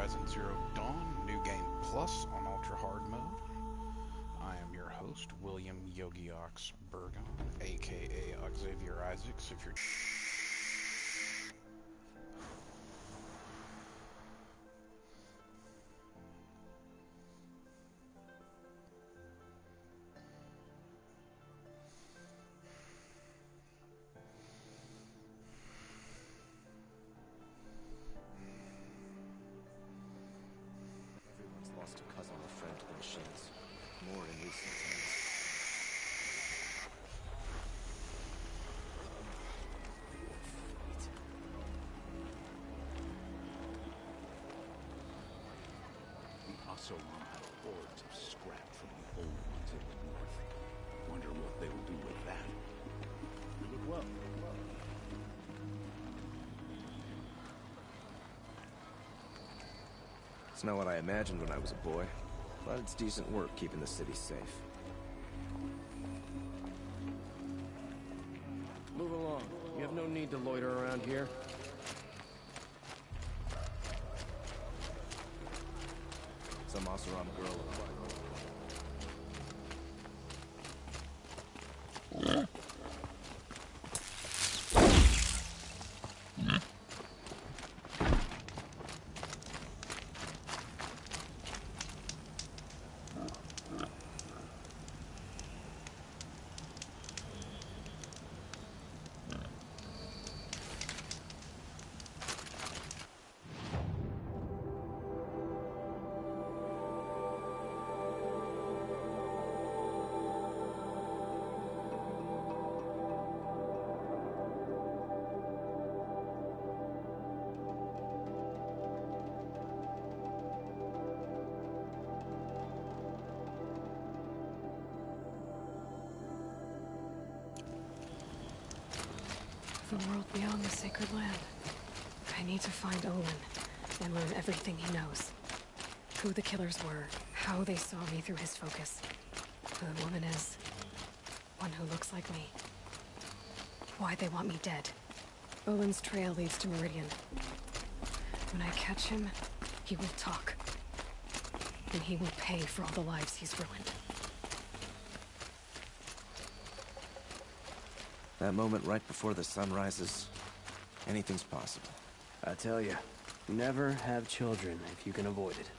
Horizon Zero Dawn, New Game Plus on Ultra Hard Mode. I am your host, William Yogi Ox Burgon, aka Xavier Isaacs, if you're... Everyone's lost a cousin or friend to the machines. More in recent times. The Oseram had hordes of scrap from the old ones in the north. Wonder what they'll do with that. You look well. It's not what I imagined when I was a boy, but it's decent work keeping the city safe. Move along. You have no need to loiter around here. Some Oseram girl. The world beyond the sacred land. I need to find Olin and learn everything he knows. Who the killers were, how they saw me through his focus, who the woman is, one who looks like me, why they want me dead. Olin's trail leads to Meridian. When I catch him, he will talk. And he will pay for all the lives he's ruined. That moment right before the sun rises, anything's possible. I tell you, never have children if you can avoid it.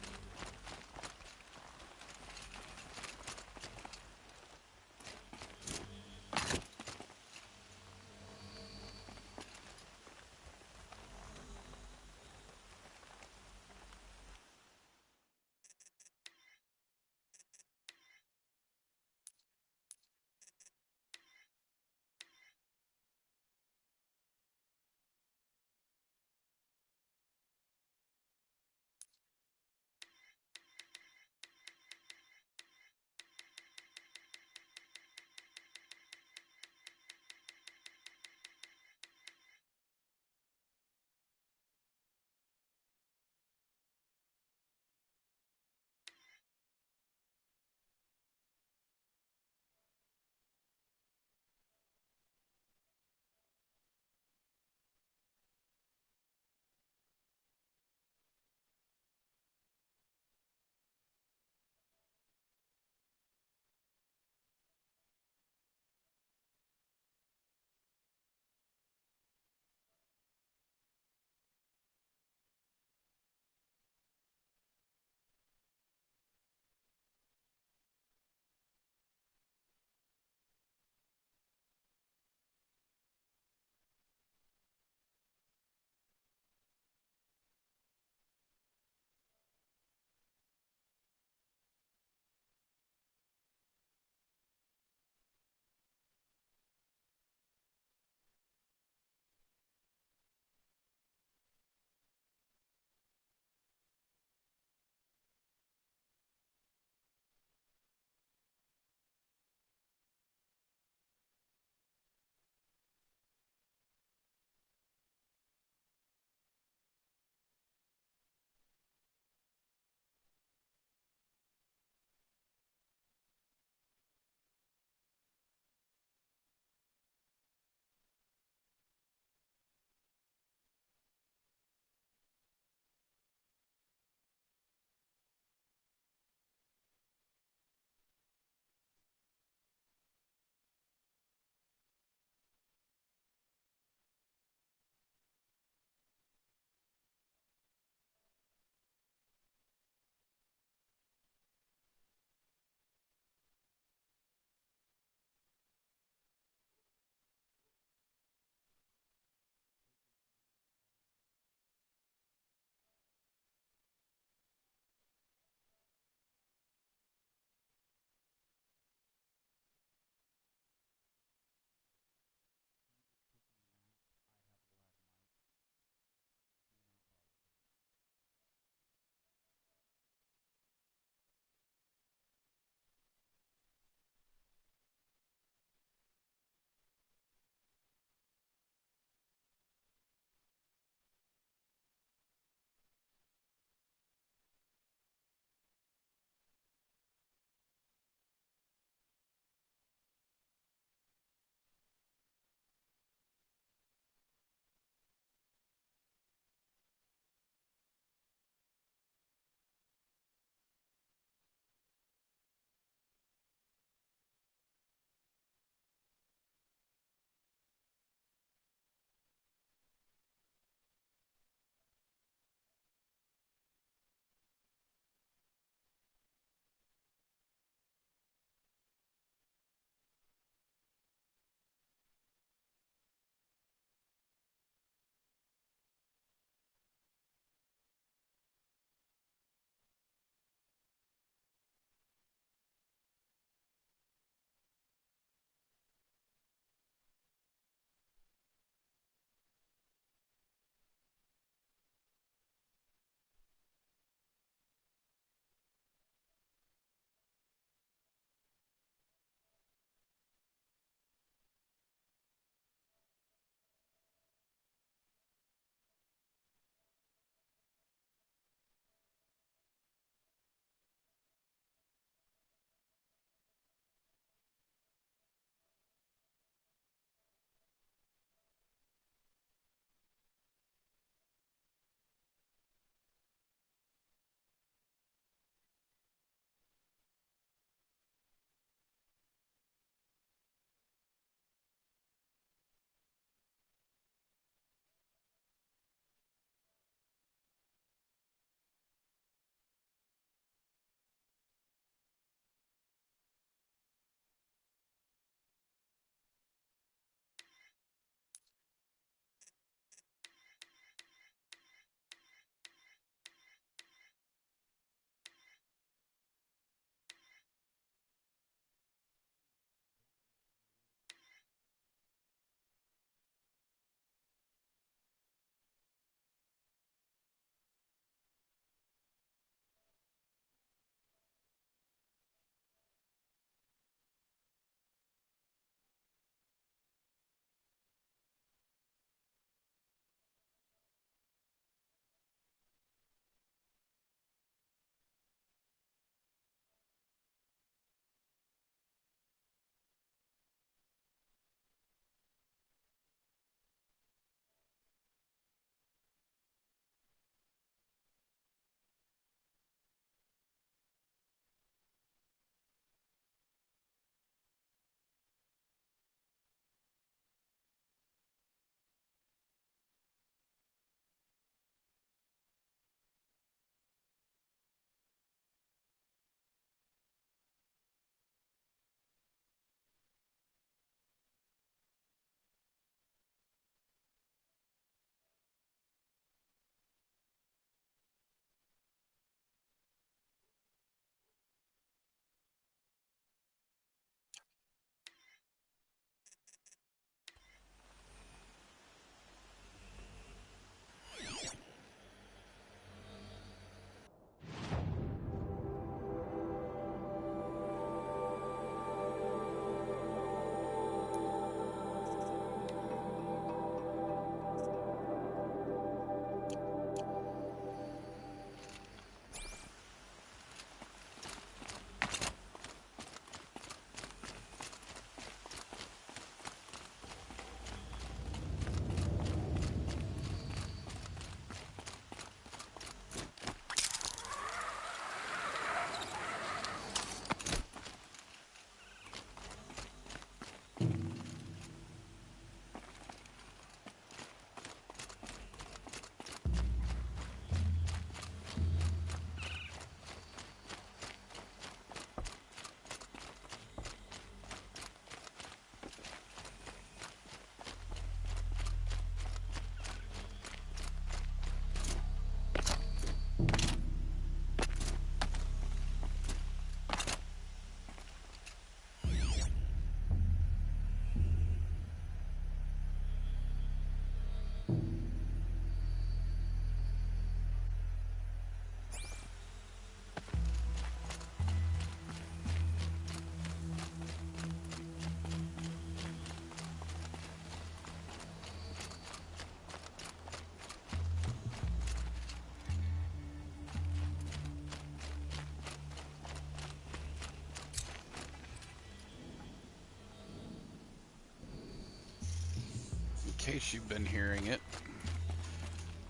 case you've been hearing it,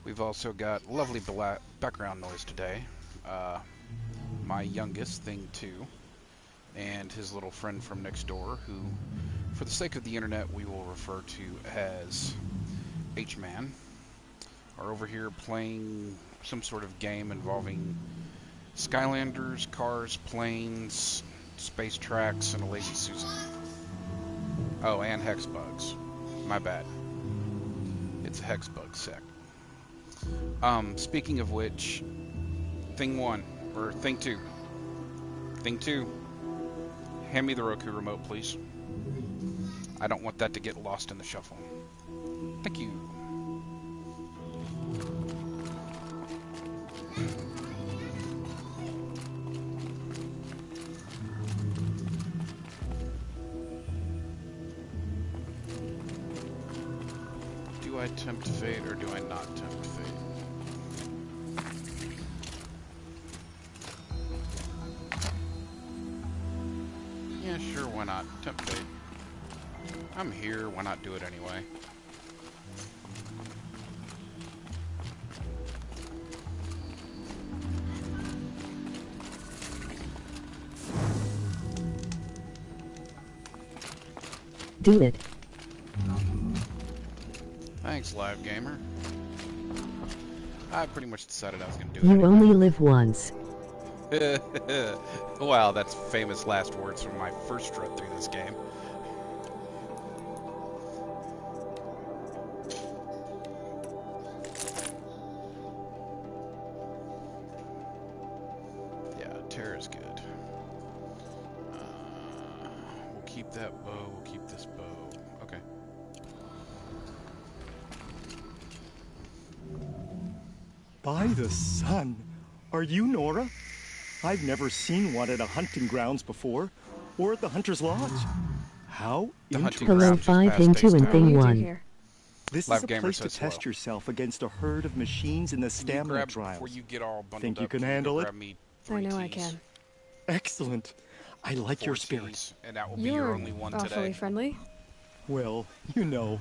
we've also got lovely background noise today. My youngest, Thing 2, and his little friend from next door, who, for the sake of the internet, we will refer to as H-Man, are over here playing some sort of game involving Skylanders, cars, planes, space tracks, and a Lazy Susan. Oh, and hex bugs. My bad. It's a hex bug sec. Speaking of which, Thing 1, or Thing 2. Thing 2, hand me the Roku remote, please. I don't want that to get lost in the shuffle. Thank you. Do I tempt fate or do I not tempt fate? Yeah, sure, why not? Tempt fate. I'm here, why not do it anyway? Do it. Thanks, live gamer. I pretty much decided I was going to do it You anyway. only live once. Wow, that's famous last words from my first run through this game. Yeah, Terra's good. We'll keep that bow, we'll keep this bow. Okay. By the sun! Are you Nora? I've never seen one at a hunting grounds before, or at the Hunter's Lodge. How The hunting interesting. Hello, grounds just 5 past Thing 2 and Daytower. What do Thing you do 1. here? This Live is a gamer place to says test hello. yourself against a herd of machines in the Can you stamina grab, trials. before you get all bundled Think you up, can you handle it? grab me I 3 know I teas, can. Excellent. I like 4 your spirit. teas, and that will be your You're only one awfully today. friendly. Well, you know,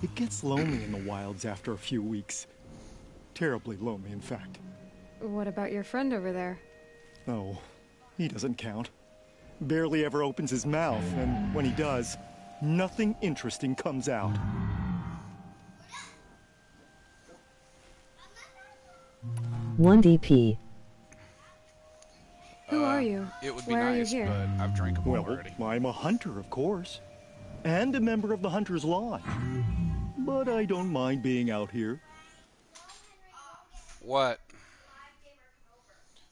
it gets lonely in the wilds after a few weeks. Terribly lonely, in fact. What about your friend over there? Oh, he doesn't count. Barely ever opens his mouth, and when he does, nothing interesting comes out. One DP. Who are you? It would be Why are you nice, here? but I've drank them all Well, already. I'm a hunter, of course. And a member of the Hunter's Lodge. But I don't mind being out here. What?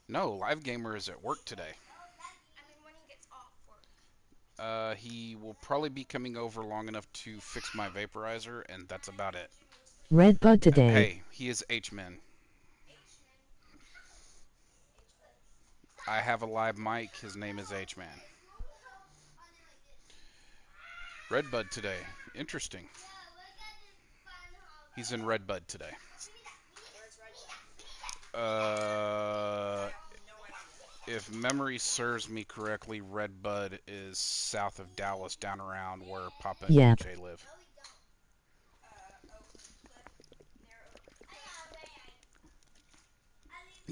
No, Live Gamer is at work today. He will probably be coming over long enough to fix my vaporizer, and that's about it. Red Bud today. Hey, he is H-Man. I have a live mic. His name is H-Man. Redbud today. Interesting. He's in Redbud today. If memory serves me correctly, Redbud is south of Dallas, down around where Papa and Yep. DJ live.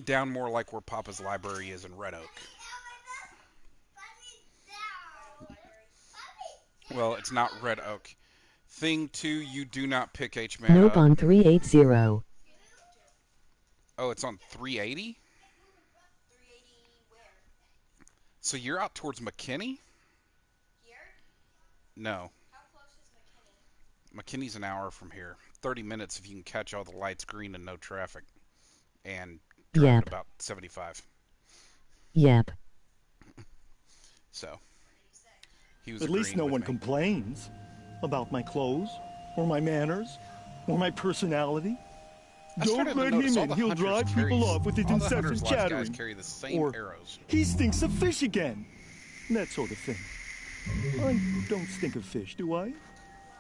Down more like where Papa's library is in Red Oak. Well, it's not Red Oak. Thing 2, you do not pick H-Man Nope up. on 380. Oh, it's on 380? So you're out towards McKinney? No. McKinney's an hour from here. 30 minutes if you can catch all the lights green and no traffic. And drive Yep. at about 75. Yep. So, he was At least agreeing no with one me. complains about my clothes, or my manners, or my personality. I Don't started to let notice him all in. the He'll hunters drive carry- people off with his all the incessant Hunter's Lodge chattering. guys carry the same Or, arrows. he stinks of fish again. That sort of thing. I don't stink of fish, do I?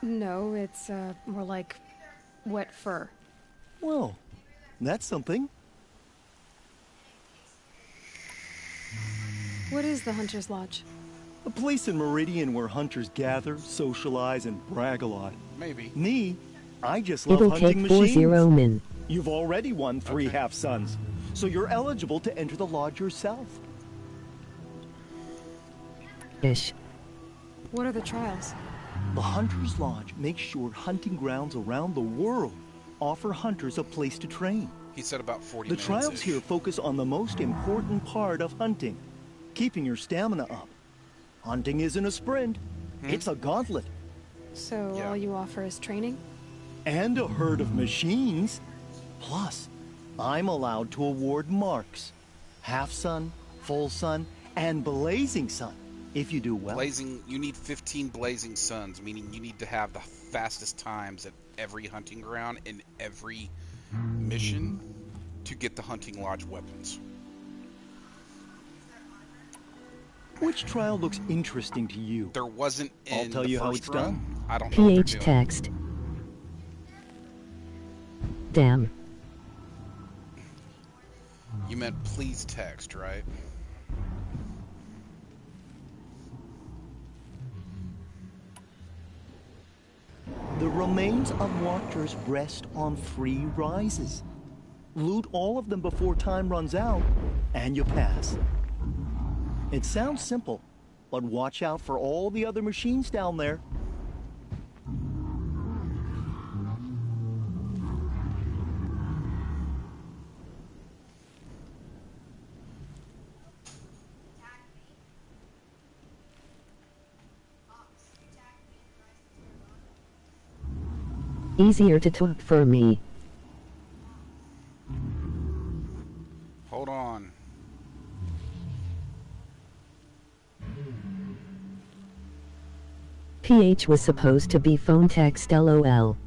No, it's more like wet fur. Well, that's something. What is the Hunter's Lodge? A place in Meridian where hunters gather, socialize, and brag a lot. Maybe. Me, I just love It'll hunting take machines. 40 min. You've already won 3 Okay. half-suns, so you're eligible to enter the lodge yourself. Ish. What are the trials? The Hunter's Lodge makes sure hunting grounds around the world offer hunters a place to train. He said about 40 The minutes. trials here focus on the most important part of hunting, keeping your stamina up. Hunting isn't a sprint, it's a gauntlet. So Yeah. all you offer is training? And a herd of machines. Plus, I'm allowed to award marks. Half sun, full sun, and blazing sun, if you do well. Blazing, you need 15 blazing suns, meaning you need to have the fastest times at every hunting ground in every mission to get the hunting lodge weapons. Which trial looks interesting to you? There wasn't in I'll tell the you how first it's run. done. I don't know what they're PH doing. text. Damn. You meant please text, right? The remains of watchers rest on free rises. Loot all of them before time runs out, and you pass. It sounds simple, but watch out for all the other machines down there. Easier to talk for me. Hold on. PH was supposed to be phone text LOL.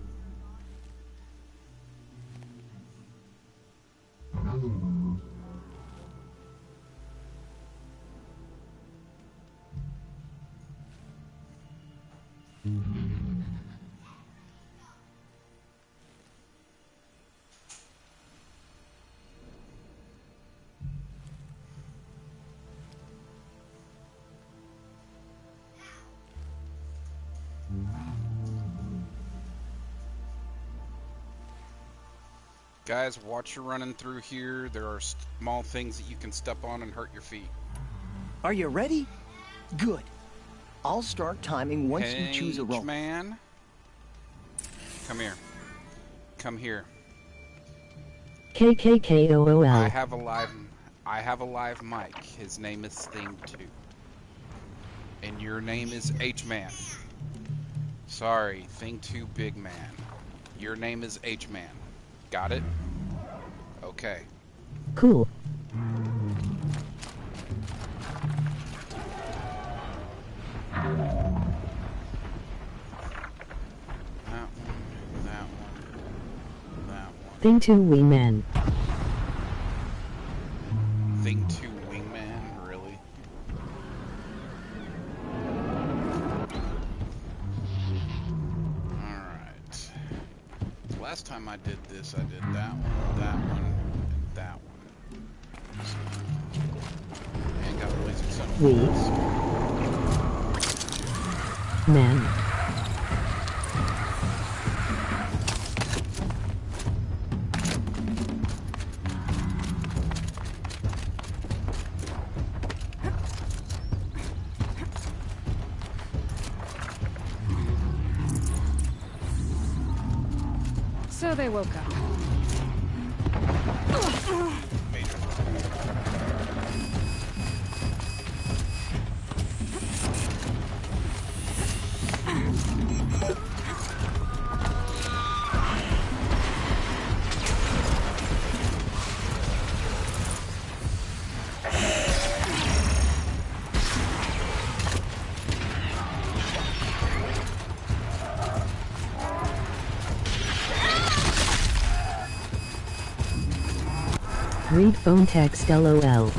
Guys, watch your running through here. There are small things that you can step on and hurt your feet. Are you ready? Good. I'll start timing once you choose a roll. Man, come here. Come here. I KKKOOL. have a live mic. His name is Thing 2. And your name is H-Man. Sorry, Thing 2 Big Man. Your name is H-Man. Got it? Okay. Cool. That one, that one, that one. Thing to wee man. Thing 2 Wingman, really? Alright. Last time I did this, I did that one, and that one. So, and got the laser son of We. Man. So they woke up. Major. Read phone text LOL.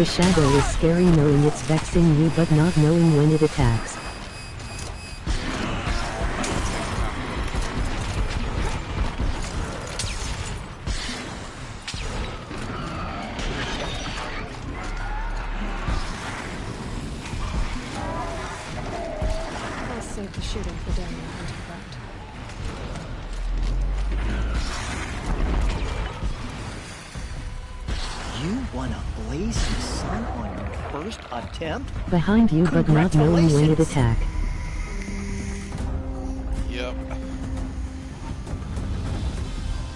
The shadow is scary knowing it's vexing you but not knowing when it attacks. I'll save the shooting for down the hunting ground. You won a blazing sun on your first attempt? Behind you but not knowing when it Congratulations. attack. Yep.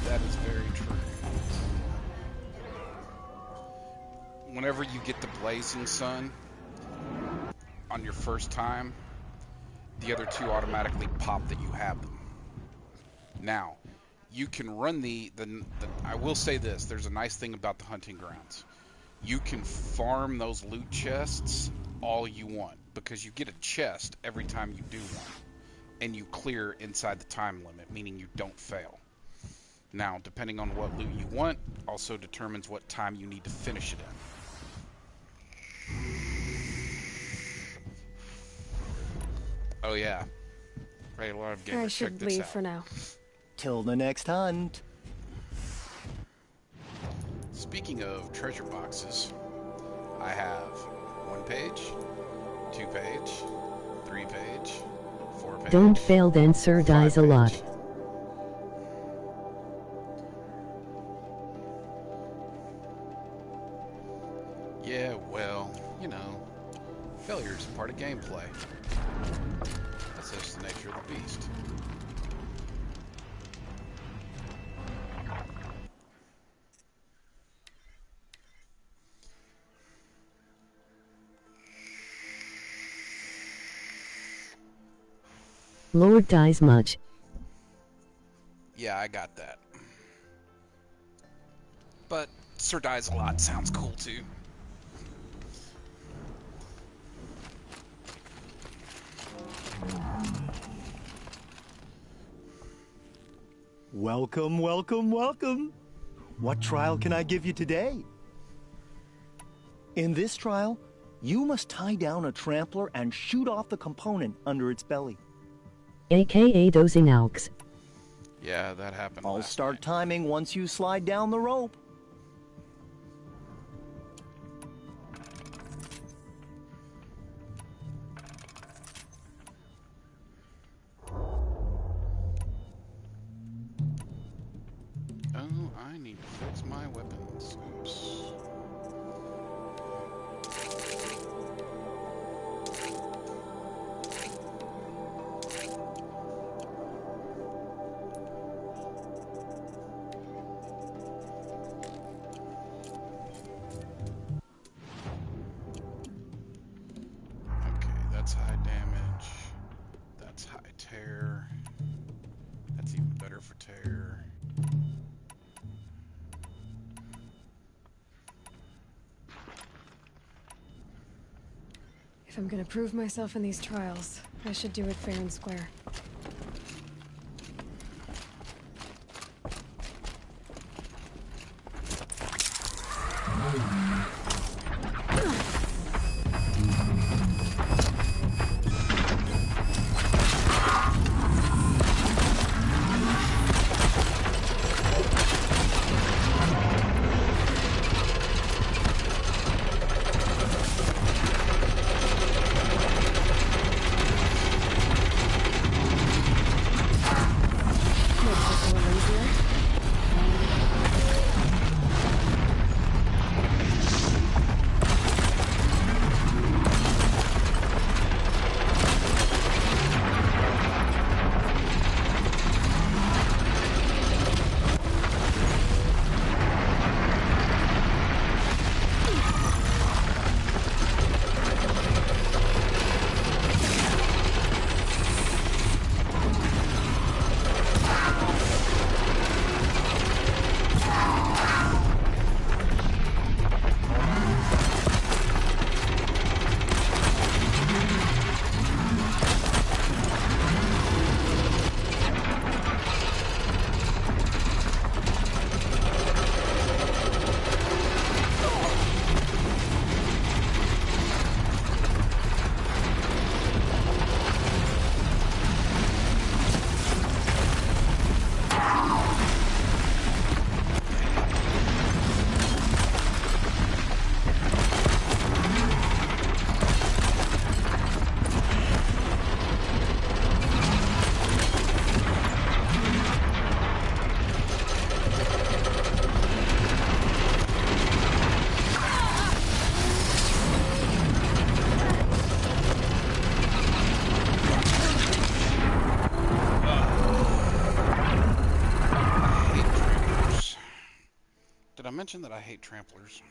That is very true. Whenever you get the blazing sun on your first time, the other two automatically pop that you have them. Now, you can run I will say this, there's a nice thing about the hunting grounds. You can farm those loot chests all you want, because you get a chest every time you do one, and you clear inside the time limit, meaning you don't fail. Now, depending on what loot you want, also determines what time you need to finish it in. Oh yeah. Right, a lot of gamers. I Check should this leave out. for now. Till the next hunt. Speaking of treasure boxes, I have 1 page, 2 page, 3 page, 4 page. Don't fail then Sir 5 dies a page. lot. Yeah, well, you know, failure is part of gameplay. That's just the nature of the beast. Lord dies much. Yeah, I got that. But Sir dies a lot sounds cool too. Welcome, welcome, welcome. What trial can I give you today? In this trial, you must tie down a trampler and shoot off the component under its belly. AKA dozing Alks. Yeah, that happened. I'll last start night. timing once you slide down the rope. Oh, I need to fix my weapons. Oops. Okay, that's high damage. That's high tear. That's even better for tear. If I'm gonna prove myself in these trials, I should do it fair and square. Did I mention that I hate tramplers?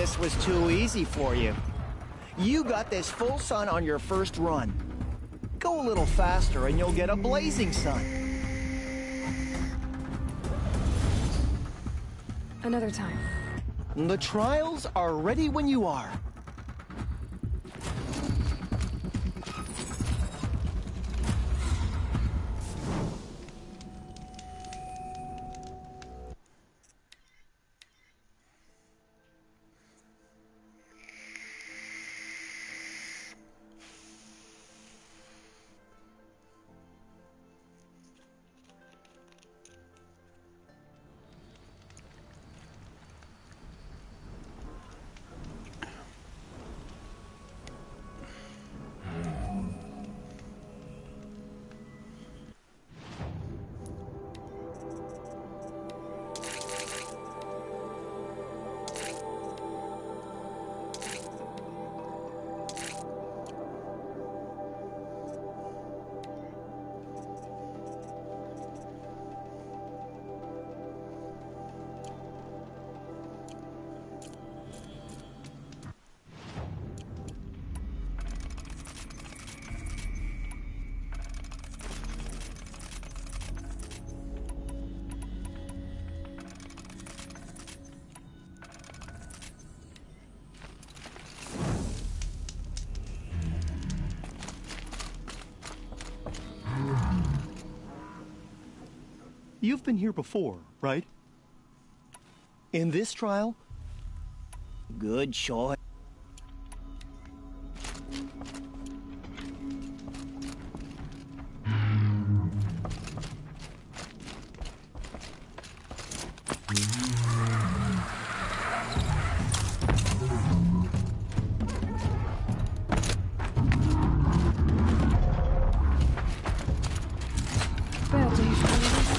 This was too easy for you. You got this full sun on your first run. Go a little faster and you'll get a blazing sun. Another time. The trials are ready when you are. You've been here before, right? In this trial, good choice. Bad day for us.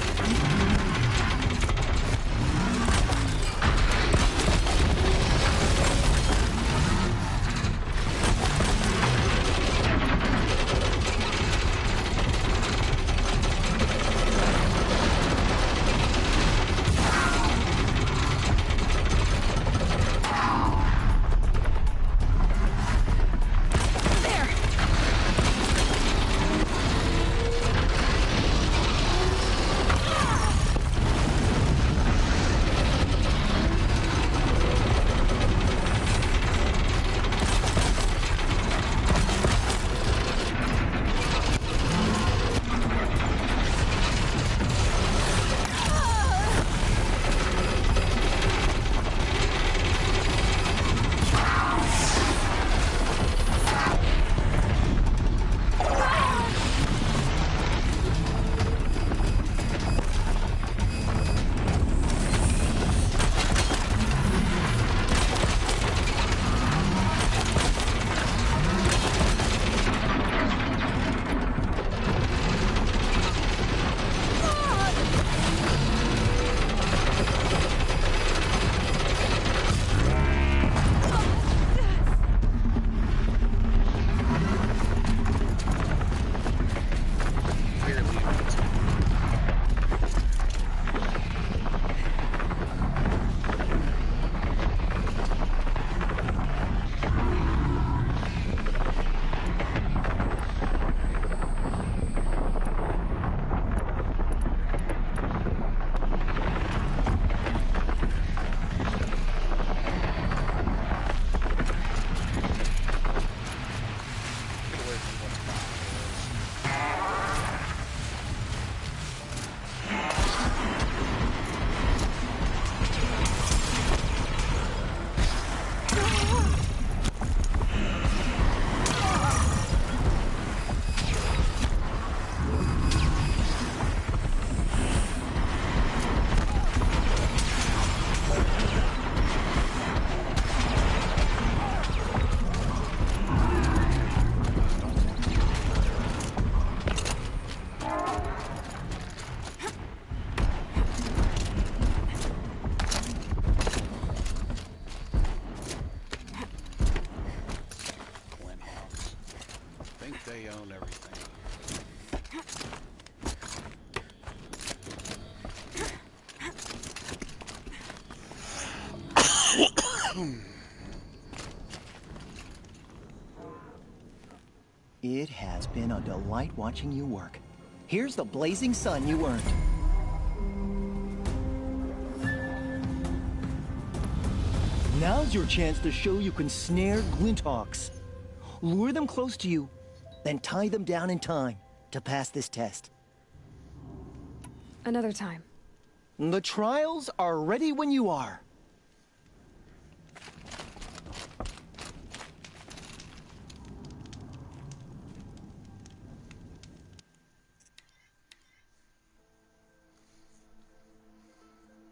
They own everything. It has been a delight watching you work. Here's the blazing sun you earned. Now's your chance to show you can snare Glinthawks. Lure them close to you, then tie them down in time to pass this test. Another time. The trials are ready when you are.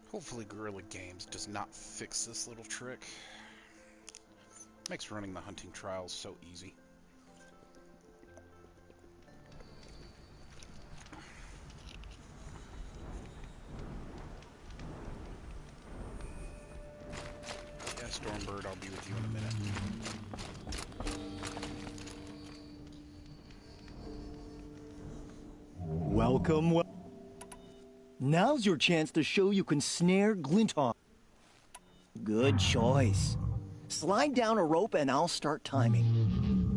Hopefully Guerrilla Games does not fix this little trick. Makes running the hunting trials so easy. Yeah, Stormbird, I'll be with you in a minute. Welcome. Now's your chance to show you can snare Glinthawk. Good choice. Slide down a rope and I'll start timing.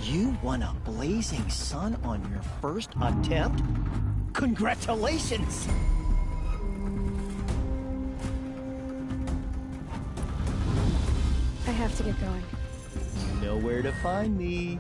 You won a blazing sun on your first attempt? Congratulations! I have to get going. You know where to find me.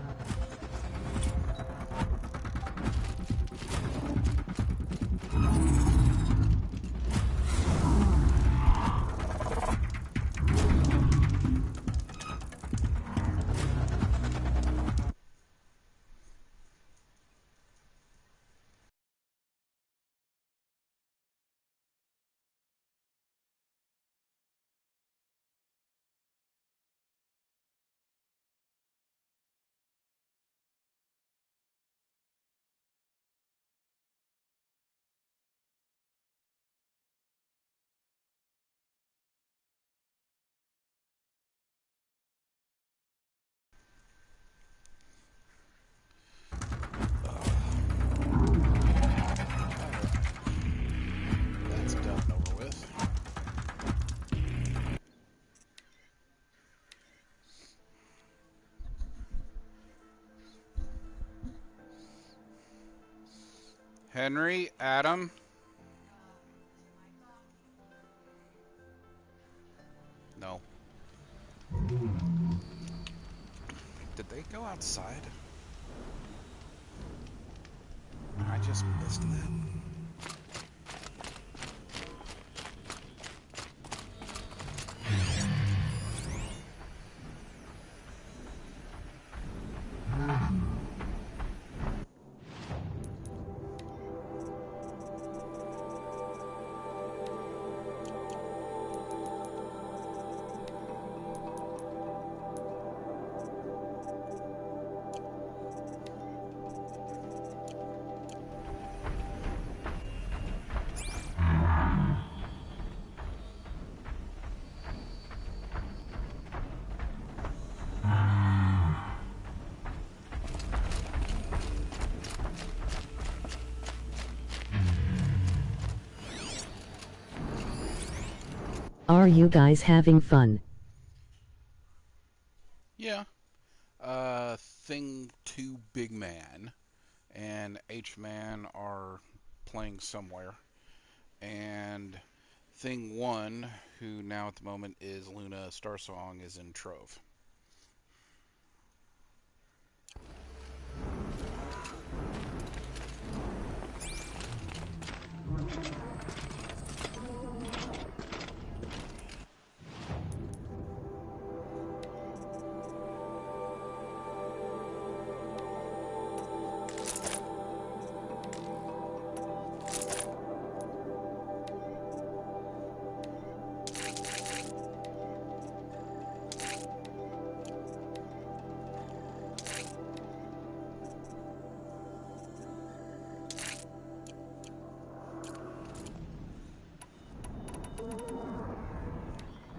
That's done and over with. Henry, Adam. No. Did they go outside? I just missed that. Are you guys having fun? Yeah. Thing 2 Big Man and H-Man are playing somewhere. And Thing 1, who now at the moment is Luna Starsong, is in Trove.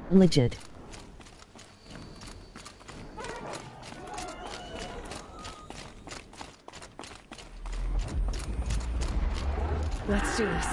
Legit. Let's do this.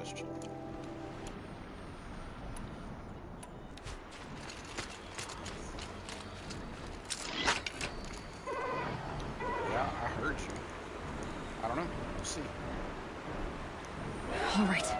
question. Yeah, I heard you. I don't know. We'll see. All right.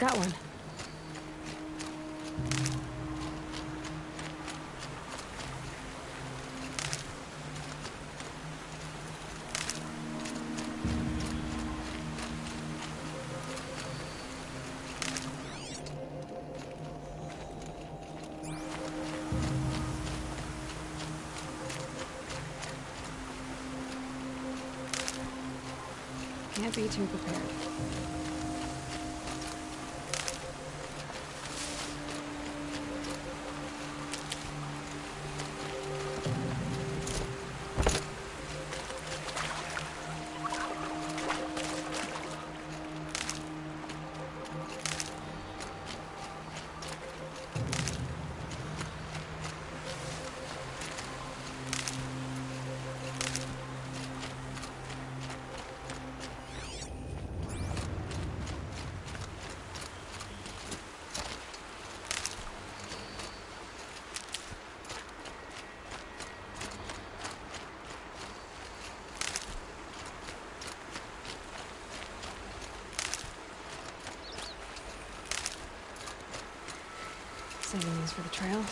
Got one. Can't be too prepared. Saving these for the trail.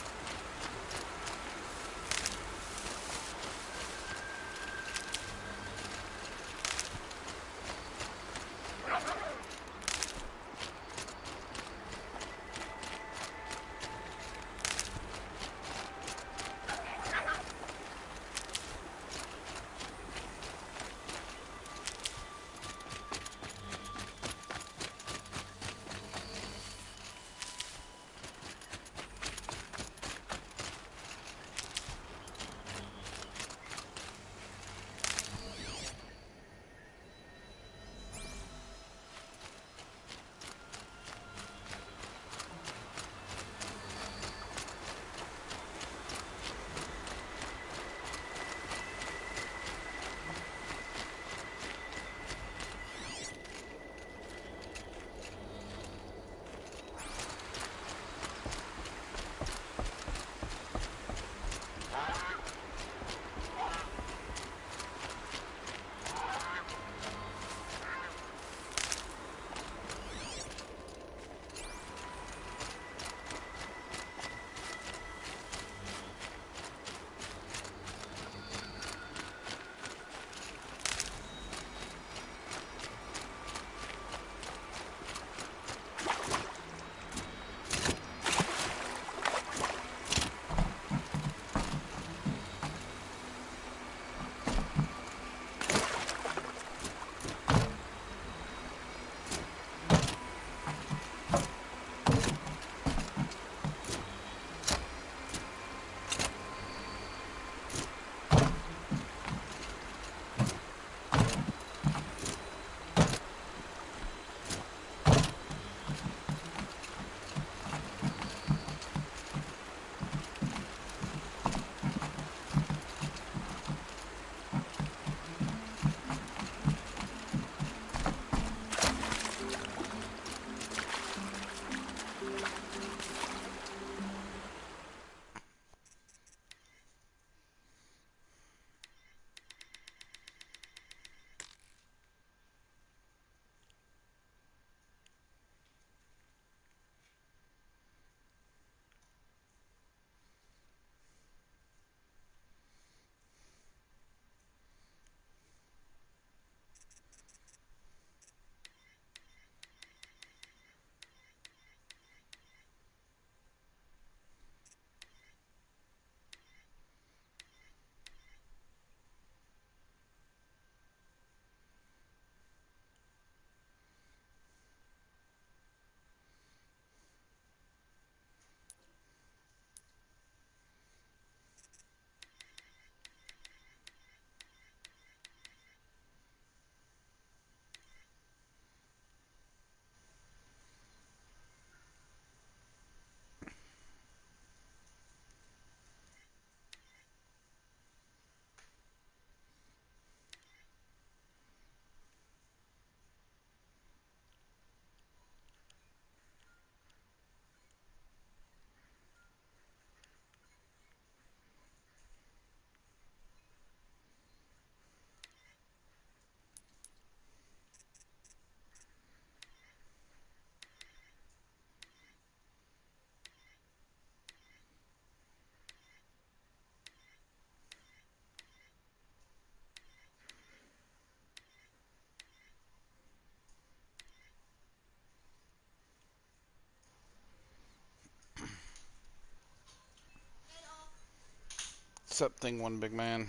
mess up thing one, big man.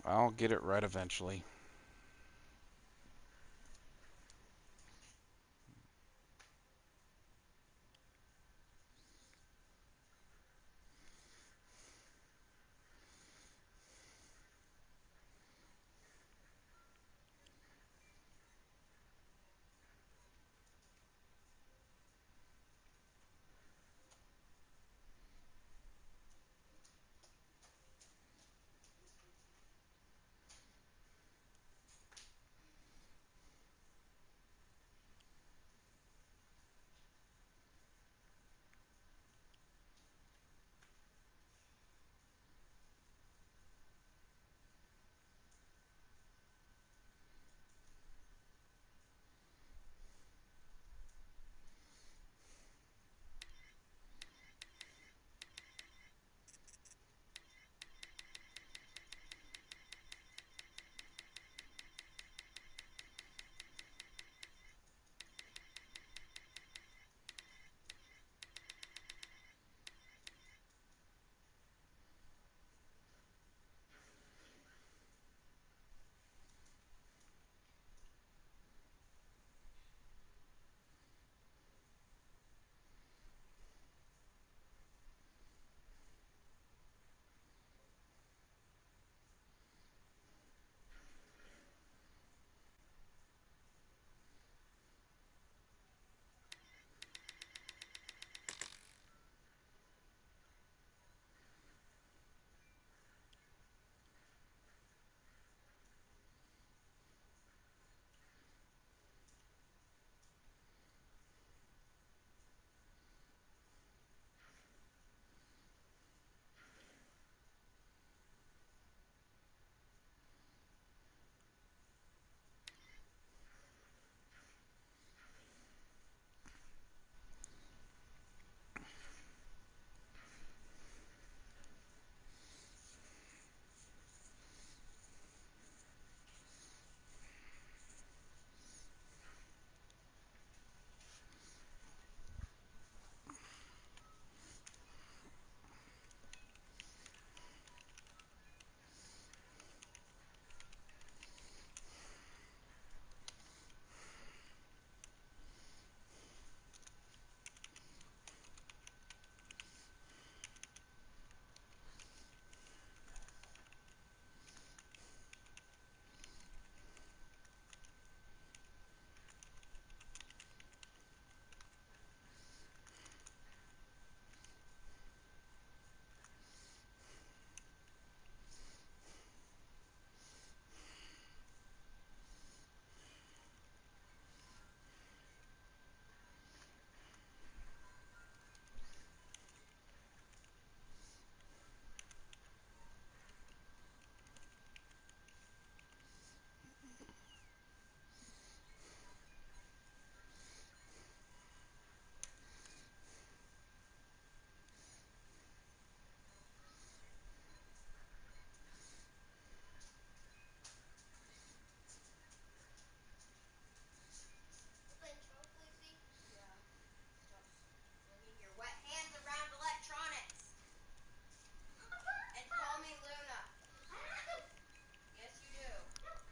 I'll get it right eventually.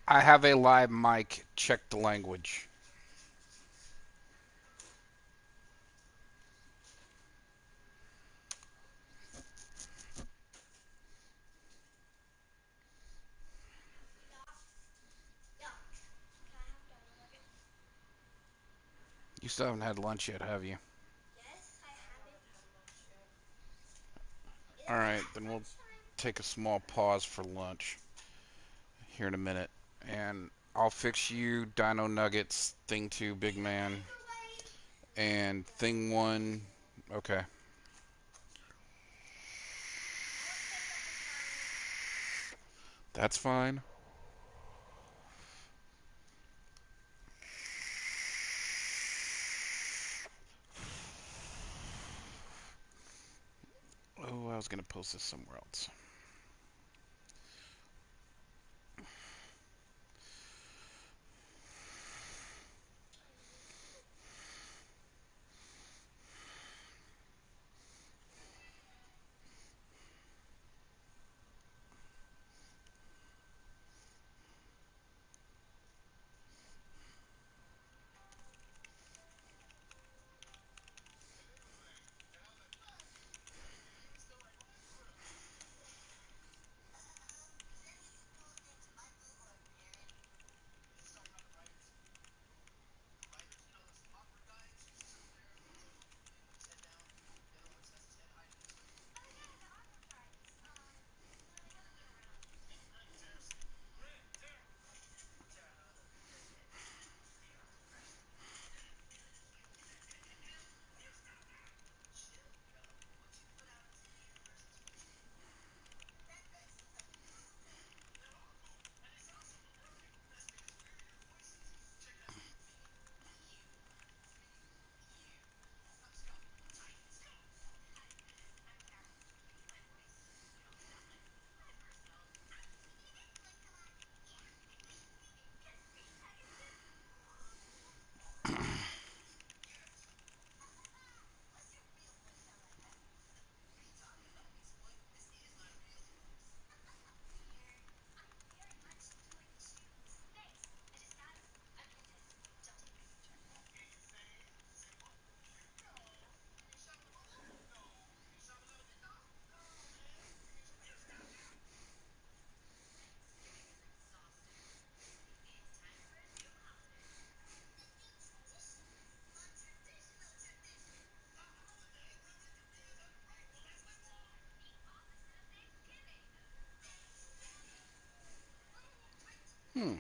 I have a live mic. Check the language. You still haven't had lunch yet, have you? Alright, then we'll take a small pause for lunch here in a minute. And I'll fix you Dino Nuggets, thing 2, big man. And thing 1, okay. That's fine. Oh, I was going to post this somewhere else. Hmm.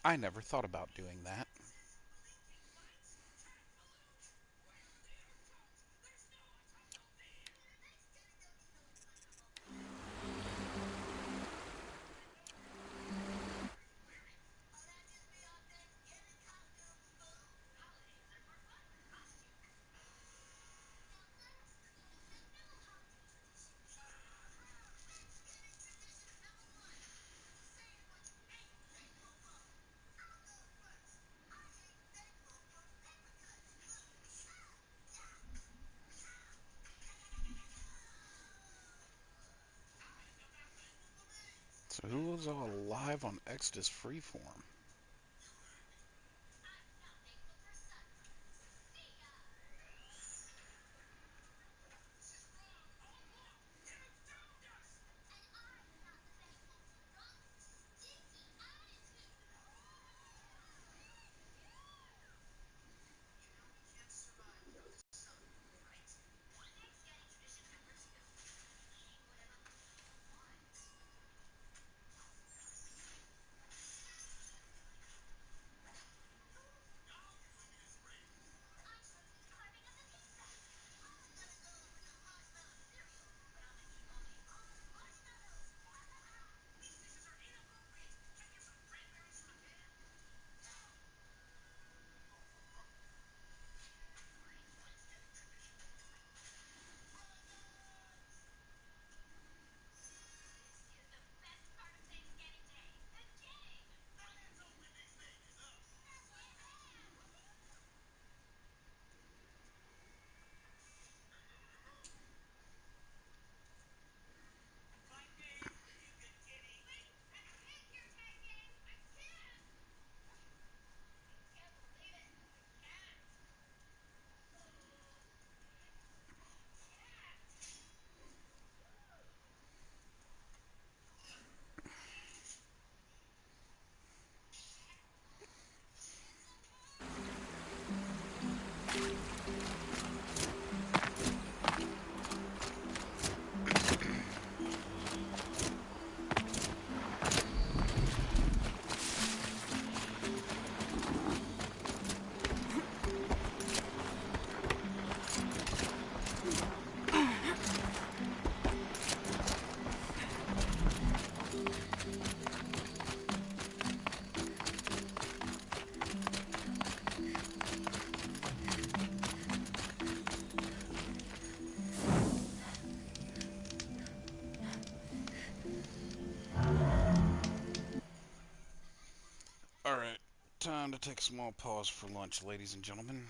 I never thought about doing that. So who was all alive on Exodus Freeform? Alright, time to take a small pause for lunch, ladies and gentlemen.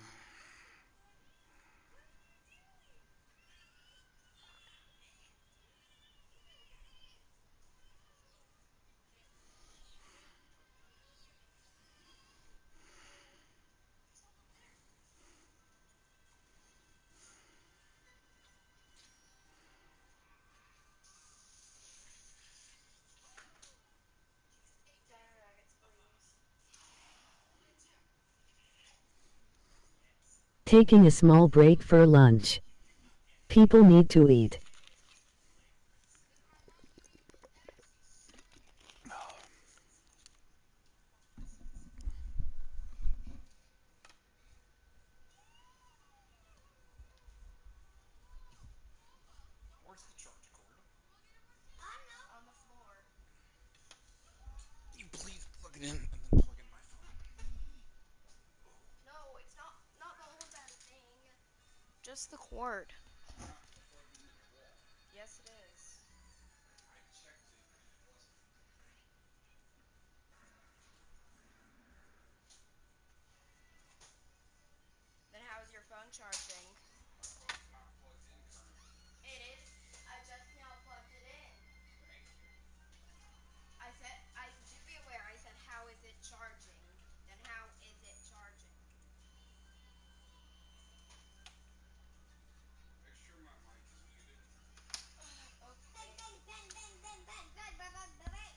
Taking a small break for lunch. People need to eat. Where's the charge cord? On the floor. You please plug it in and then plug in my phone. No, it's not the whole damn thing. Just the cord. Yes, it is. I checked it and it wasn't. Then how is your phone charging? My phone's not plugged in currently. It is. I just now plugged it in. Thank you. I should be aware. I said, how is it charging? Then how is it charging? Make sure my mic is muted. Okay. Bang, bang, bang, bang, bang, bang, bang, bang, bang, bang.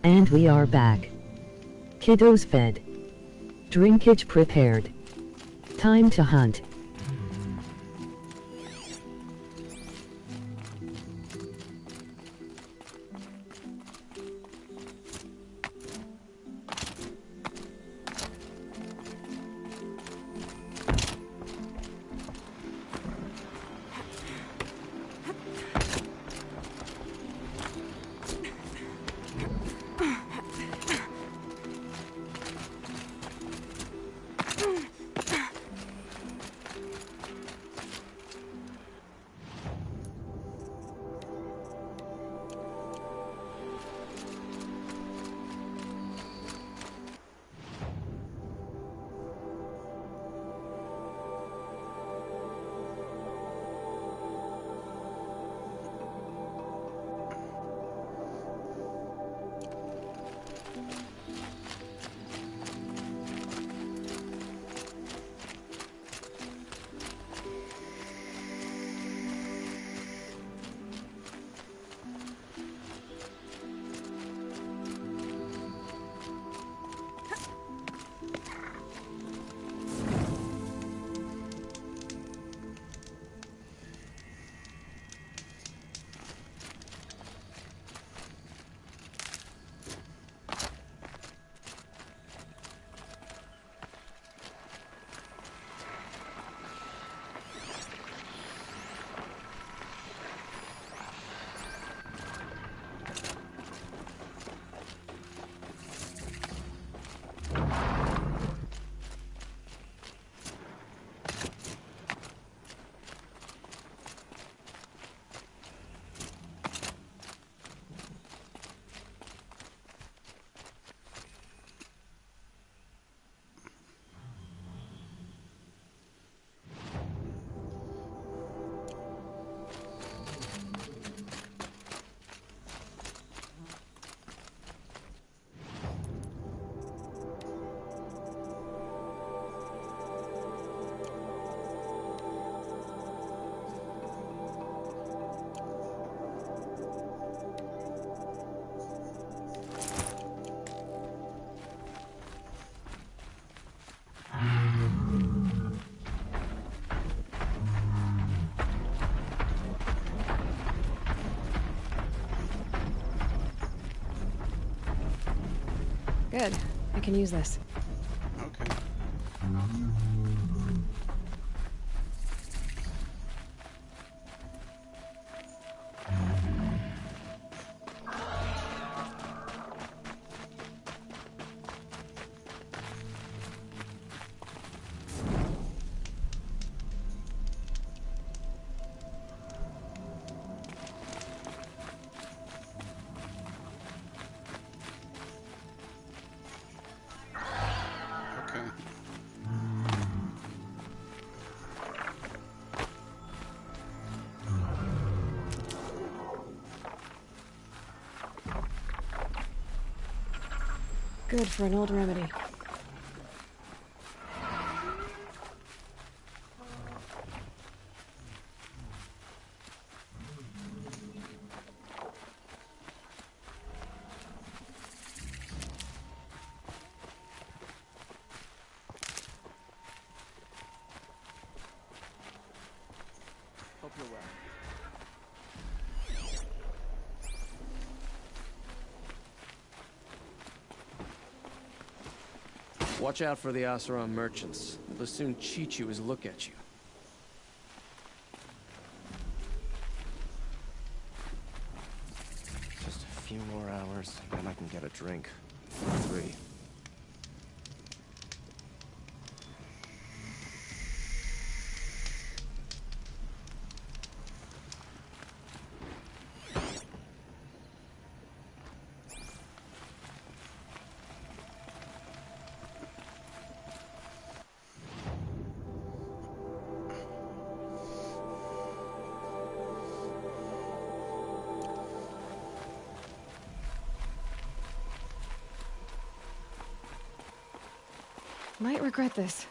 And we are back. Kiddos fed. Drinkage prepared. Time to hunt. Good. I can use this. Okay. Okay. Good for an old remedy. Hope you're well. Watch out for the Asaran merchants. They'll soon cheat you as look at you. Just a few more hours, and then I can get a drink. For free. Might regret this.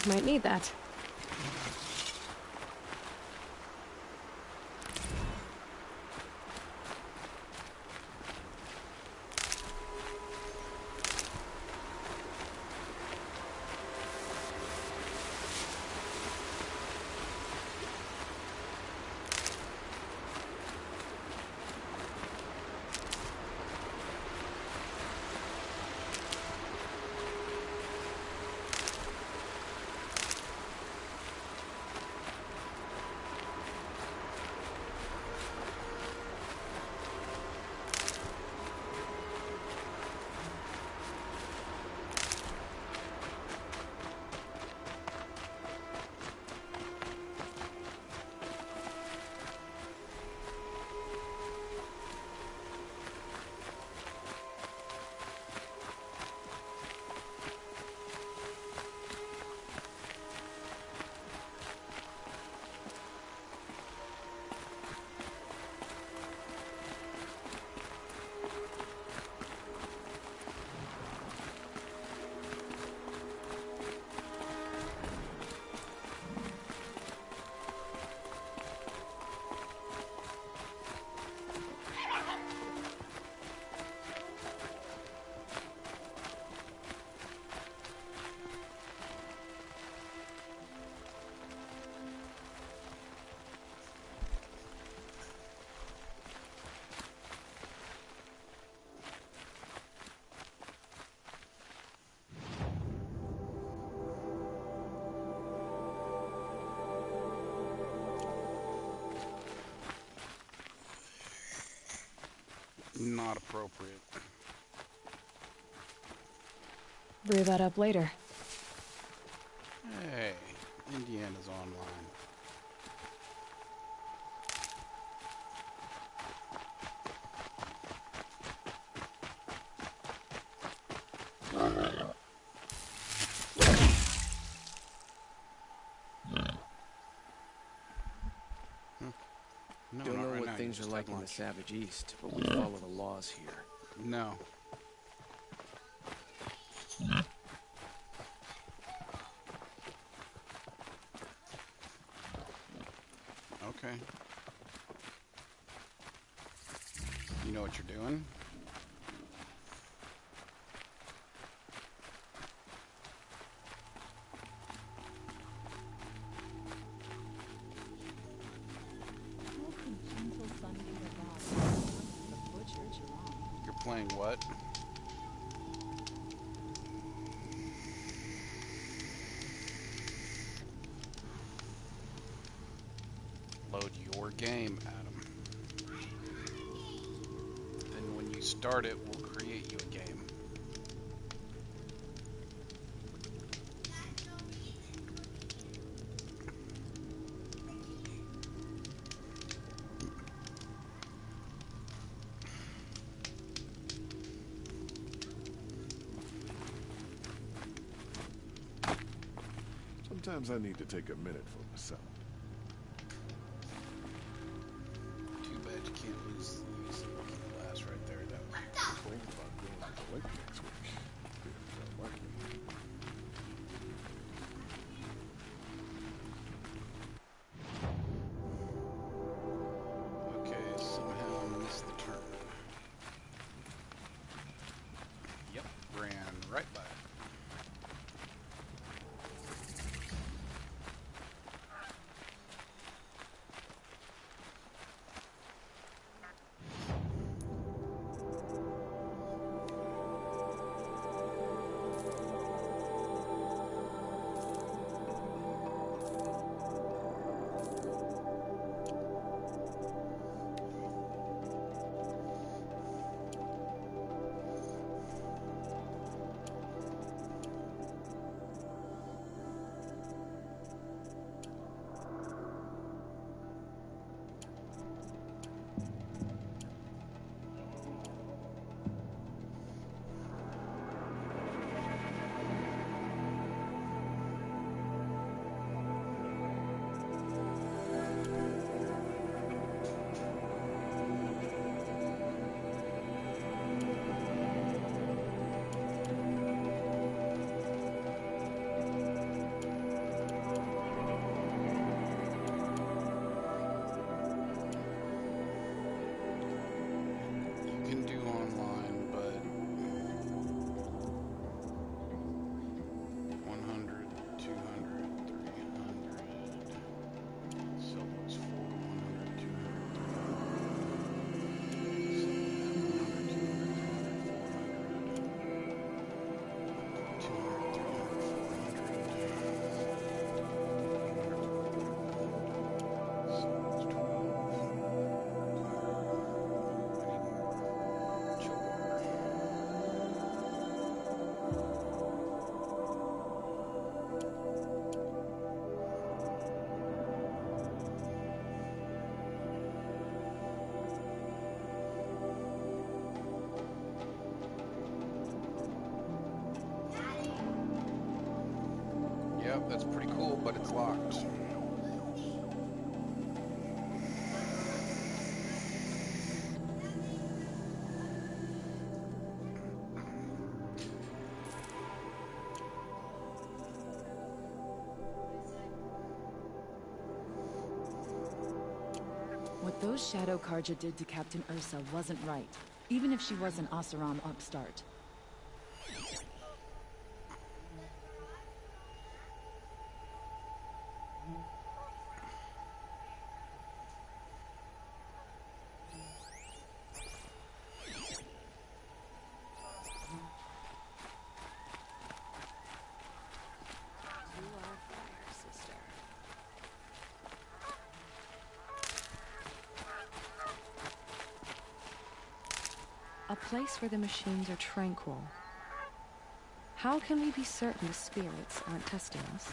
Might need that. Not appropriate. Brew that up later. Hey, Indiana's online. No, Don't not know right what now. You things are just like had in the lunch. Savage East, but we follow the laws here. No. Okay. You know what you're doing? You're playing what? Load your game, Adam. Then when you start it, we'll create you a game. Sometimes I need to take a minute for myself. Too bad you can't use the glass right there. That would be cool. Thinking about going to the lake next week. If I'm lucky. Okay, somehow I missed the turn. Yep, ran right by it. Yep, that's pretty cool, but it's locked. What those Shadow Carja did to Captain Ursa wasn't right, even if she was an Oseram upstart. A place where the machines are tranquil. How can we be certain the spirits aren't testing us?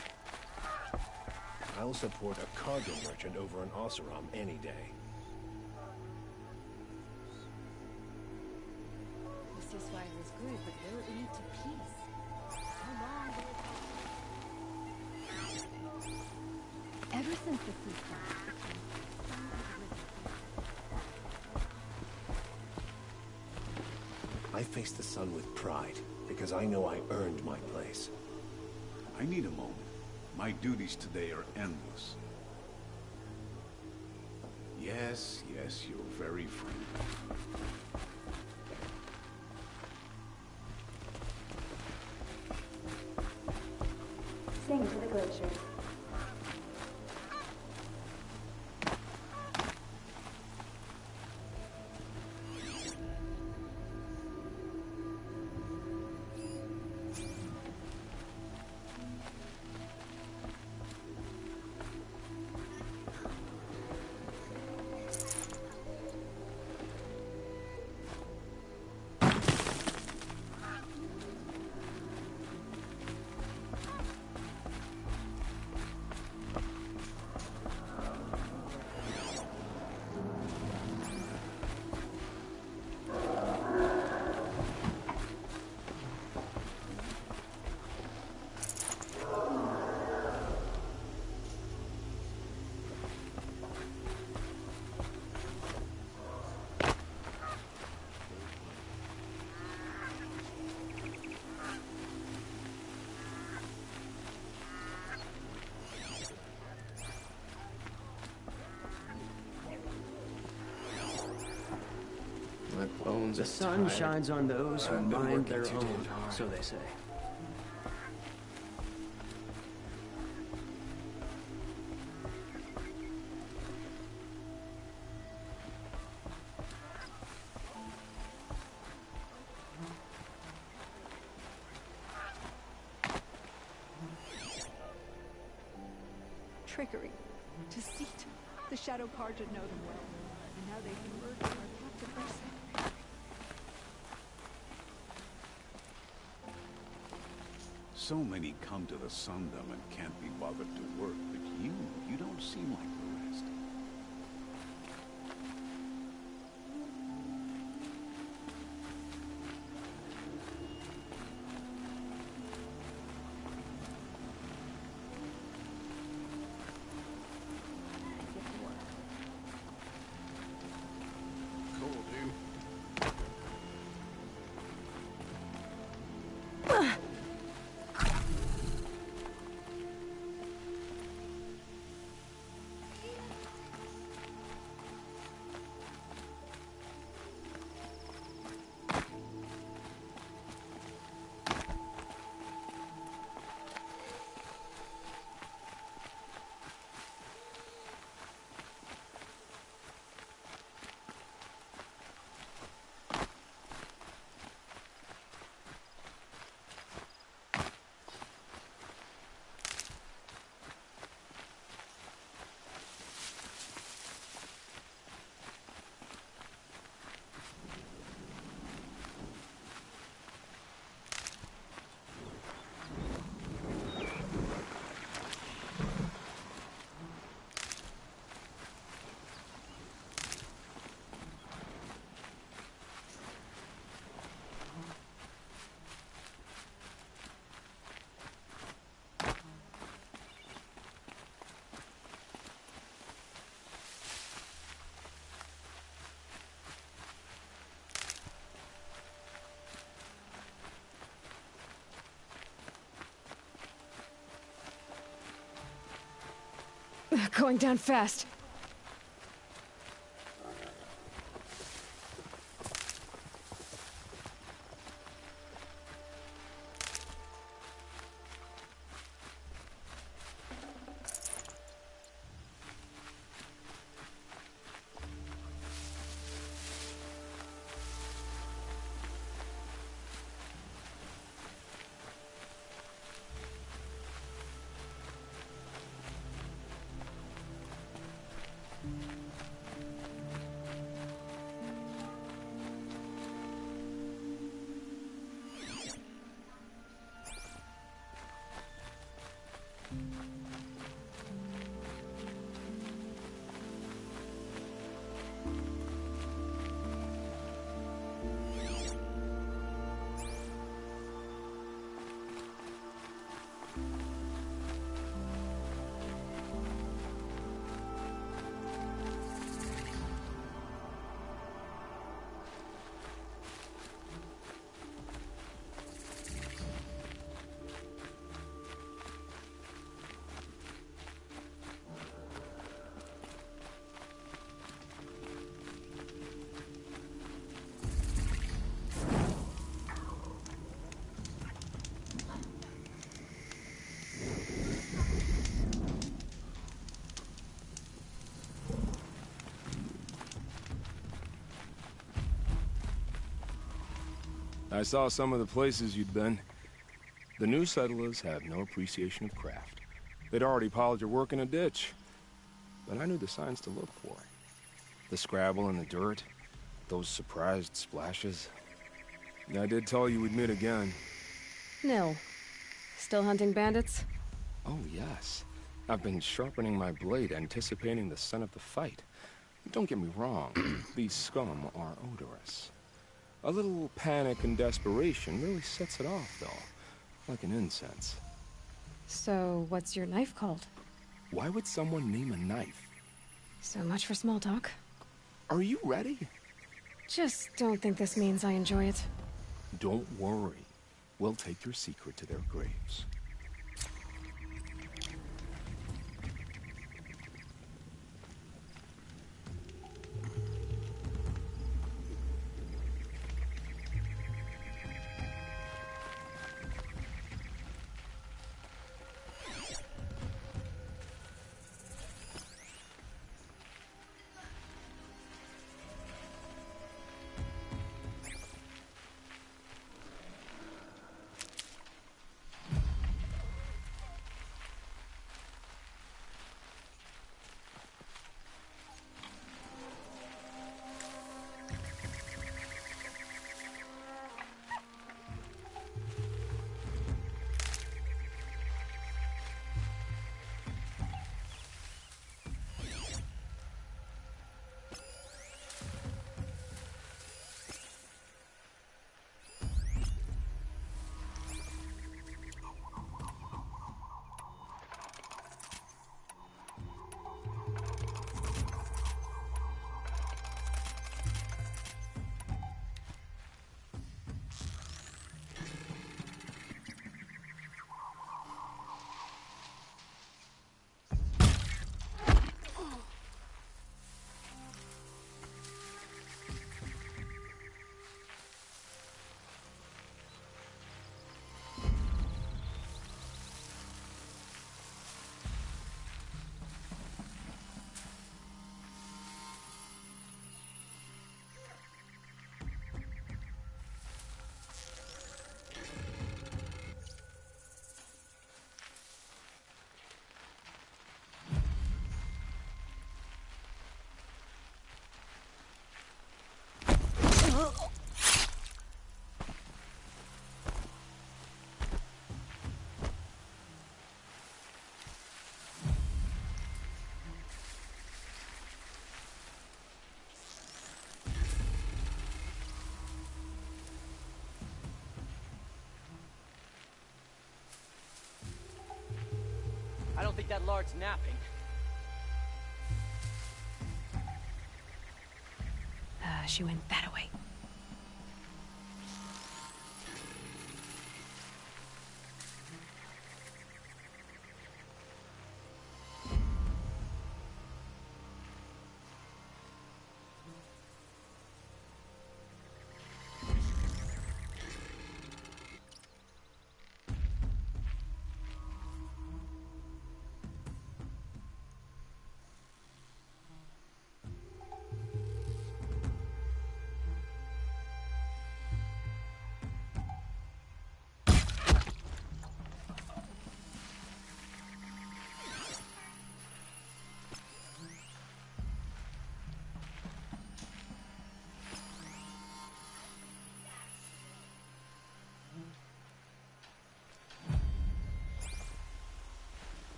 I'll support a cargo merchant over an Oseram any day. The ceasefire is good, but will it lead to peace? How long will it take? Ever since the ceasefire, I face the sun with pride, because I know I earned my place. I need a moment. My duties today are endless. Yes, yes, you're very friendly. Sing to the glacier. The sun shines on those who mind their own, so they say. trickery, deceit. The Shadow Carja know them well, and now they've murdered our captive Ursa. So many come to the Sundom and can't be bothered to work, but you don't seem like the rest. Cool, dude. Going down fast. I saw some of the places you'd been. The new settlers have no appreciation of craft. They'd already piled your work in a ditch. But I knew the signs to look for. The scrabble in the dirt, those surprised splashes. I did tell you we'd meet again. Nil. Still hunting bandits? Oh, yes. I've been sharpening my blade, anticipating the scent of the fight. Don't get me wrong, these scum are odorous. A little panic and desperation really sets it off, though, like an incense. So, what's your knife called? Why would someone name a knife? So much for small talk. Are you ready? Just don't think this means I enjoy it. Don't worry. We'll take your secret to their graves. I don't think that Lard's napping. She went that away.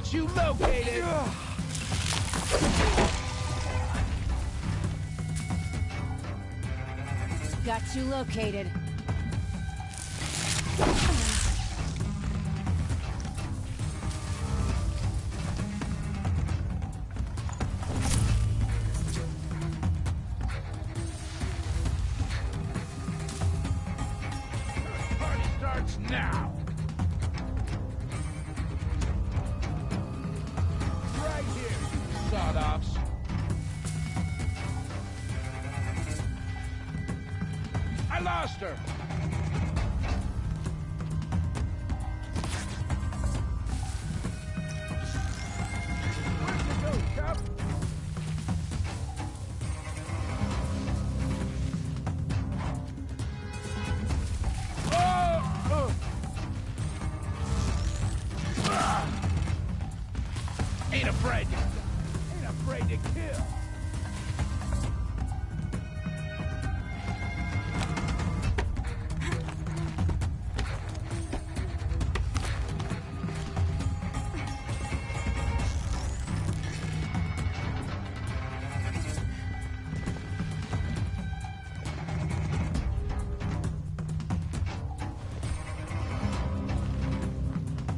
Got you located! Got you located. Party starts now! Right here, you sawed-offs. I lost her! Where'd you go, Chuck? Ain't afraid to kill.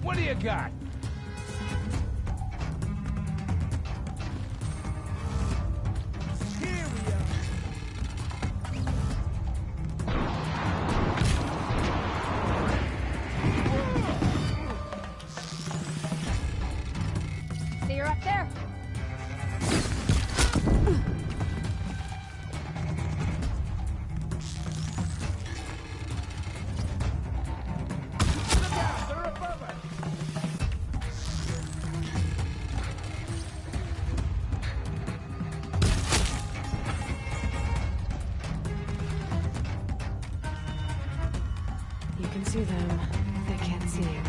What do you got? Here we are. See her up there? Look out, they're above us. You can see them. They can't see you.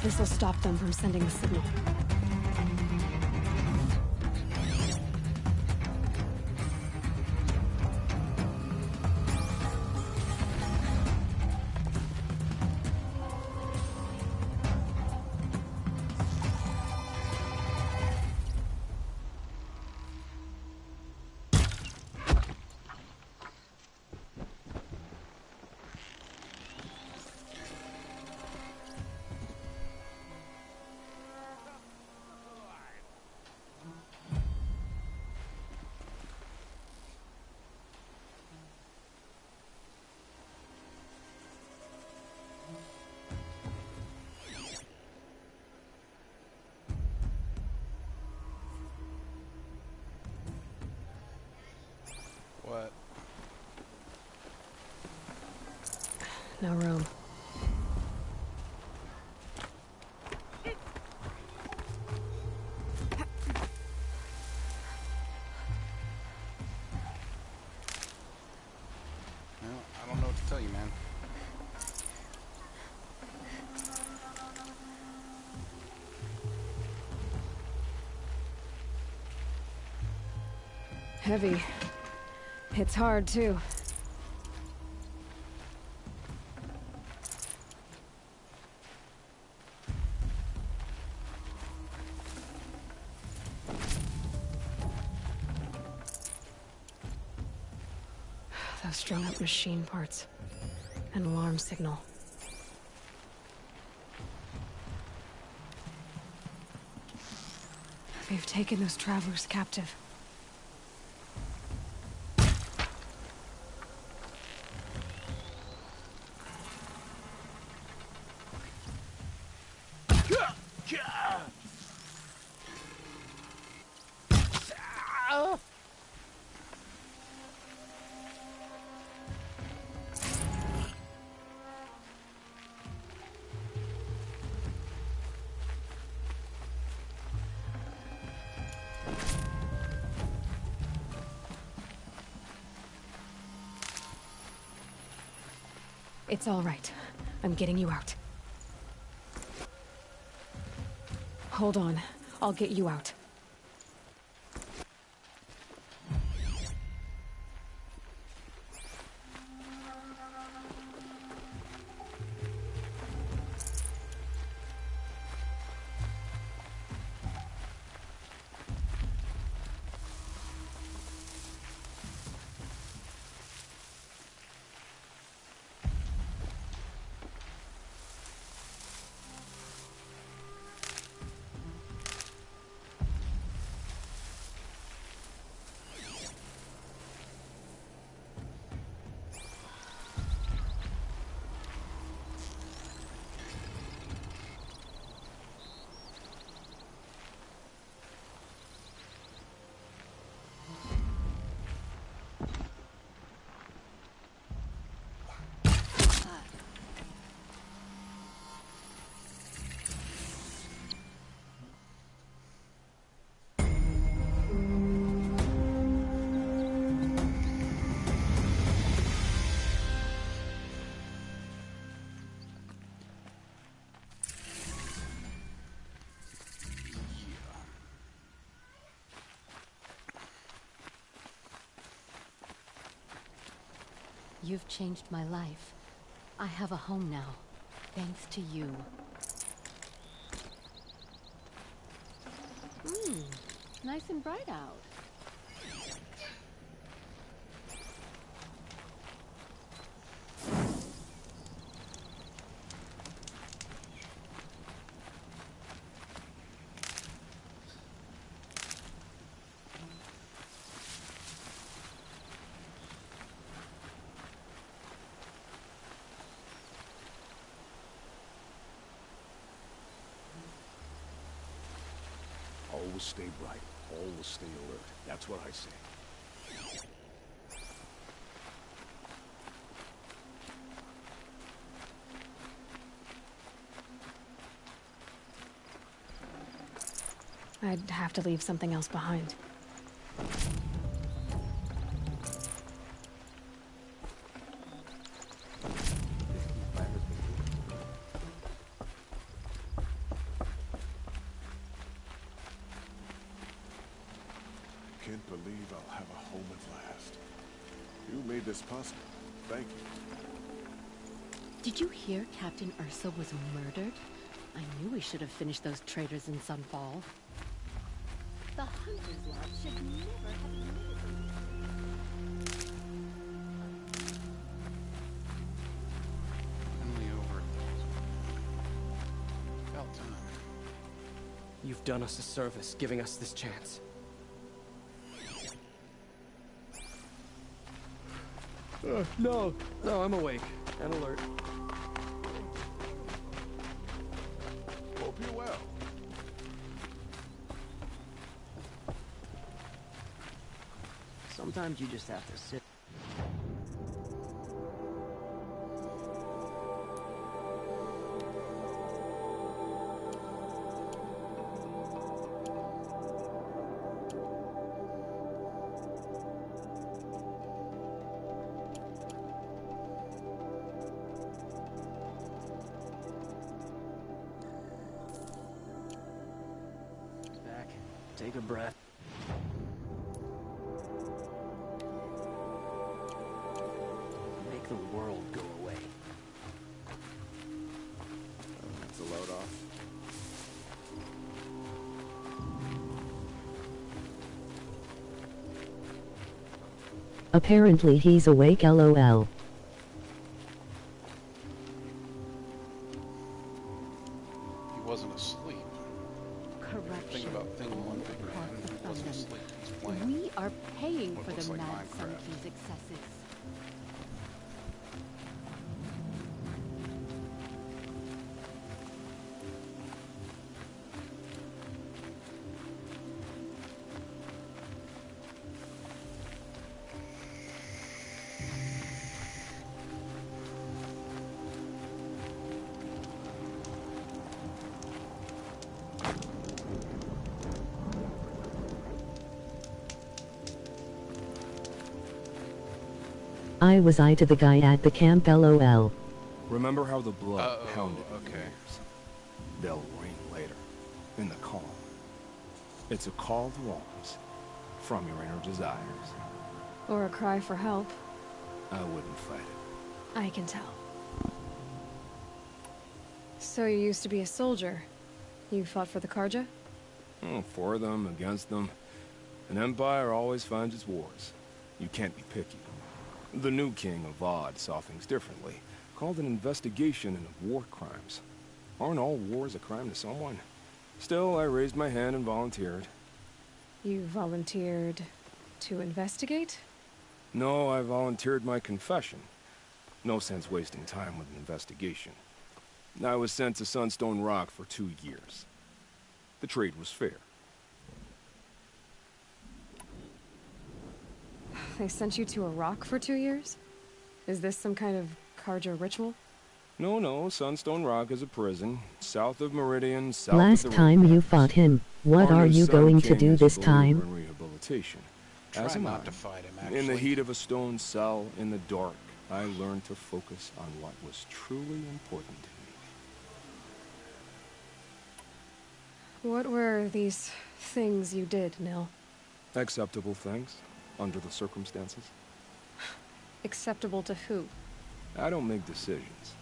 This'll stop them from sending a signal. What? No room. Well, I don't know what to tell you, man. Heavy. It's hard, too. Those strung-up machine parts. An alarm signal. They've taken those travelers captive. It's all right. I'm getting you out. Hold on. I'll get you out. You've changed my life. I have a home now, thanks to you. Nice and bright out. Always stay bright. Always stay alert. That's what I say. I'd have to leave something else behind. Can't believe I'll have a home at last. You made this possible. Thank you. Did you hear Captain Ursa was murdered? I knew we should have finished those traitors in Sunfall. The Hunter's Lodge should never have admitted them. Only over 1,000. About time. You've done us a service, giving us this chance. No, I'm awake and alert. Hope you're well. Sometimes you just have to sit. Back. Take a breath. Make the world go away. That's a load off. Apparently he's awake, lol. He wasn't asleep. Think about thing one big man. He wasn't asleep. He's playing. We are paying What for looks the like Mad Sun Minecraft. King's excesses. I was I to the guy at the camp, lol. Remember how the blood pounded in okay. your ears? They'll ring later, in the calm. It's a call to arms, from your inner desires. Or a cry for help. I wouldn't fight it. I can tell. So you used to be a soldier. You fought for the Carja? For them, against them. An empire always finds its wars. You can't be picky. The new king of Odd saw things differently. Called an investigation into war crimes. Aren't all wars a crime to someone? Still, I raised my hand and volunteered. You volunteered to investigate? No, I volunteered my confession. No sense wasting time with an investigation. I was sent to Sunstone Rock for 2 years. The trade was fair. They sent you to a rock for 2 years? Is this some kind of Carja ritual? No, Sunstone Rock is a prison, south of Meridian, south Last of the time river. you fought him, what Our are new you Sun going to King do is this a believer time? in rehabilitation. Try As am not I. to fight him, In the actually. heat of a stone cell, in the dark, I learned to focus on what was truly important to me. What were these things you did, Nil? Acceptable things, under the circumstances. Acceptable to who? I don't make decisions.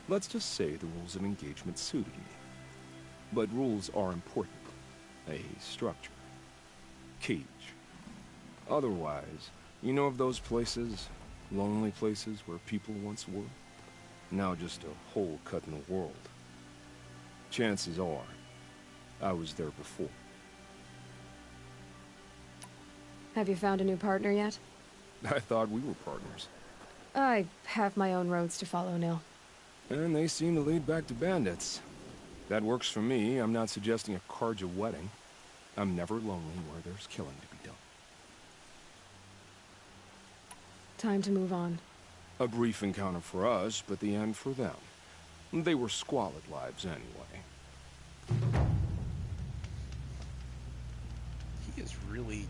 Let's just say the rules of engagement suited me. But rules are important. A structure. Cage. Otherwise, you know of those places, lonely places where people once were? Now just a hole cut in the world. Chances are, I was there before. Have you found a new partner yet? I thought we were partners. I have my own roads to follow now. And they seem to lead back to bandits. That works for me. I'm not suggesting a Carja wedding. I'm never lonely where there's killing to be done. Time to move on. A brief encounter for us, but the end for them. They were squalid lives anyway. He is really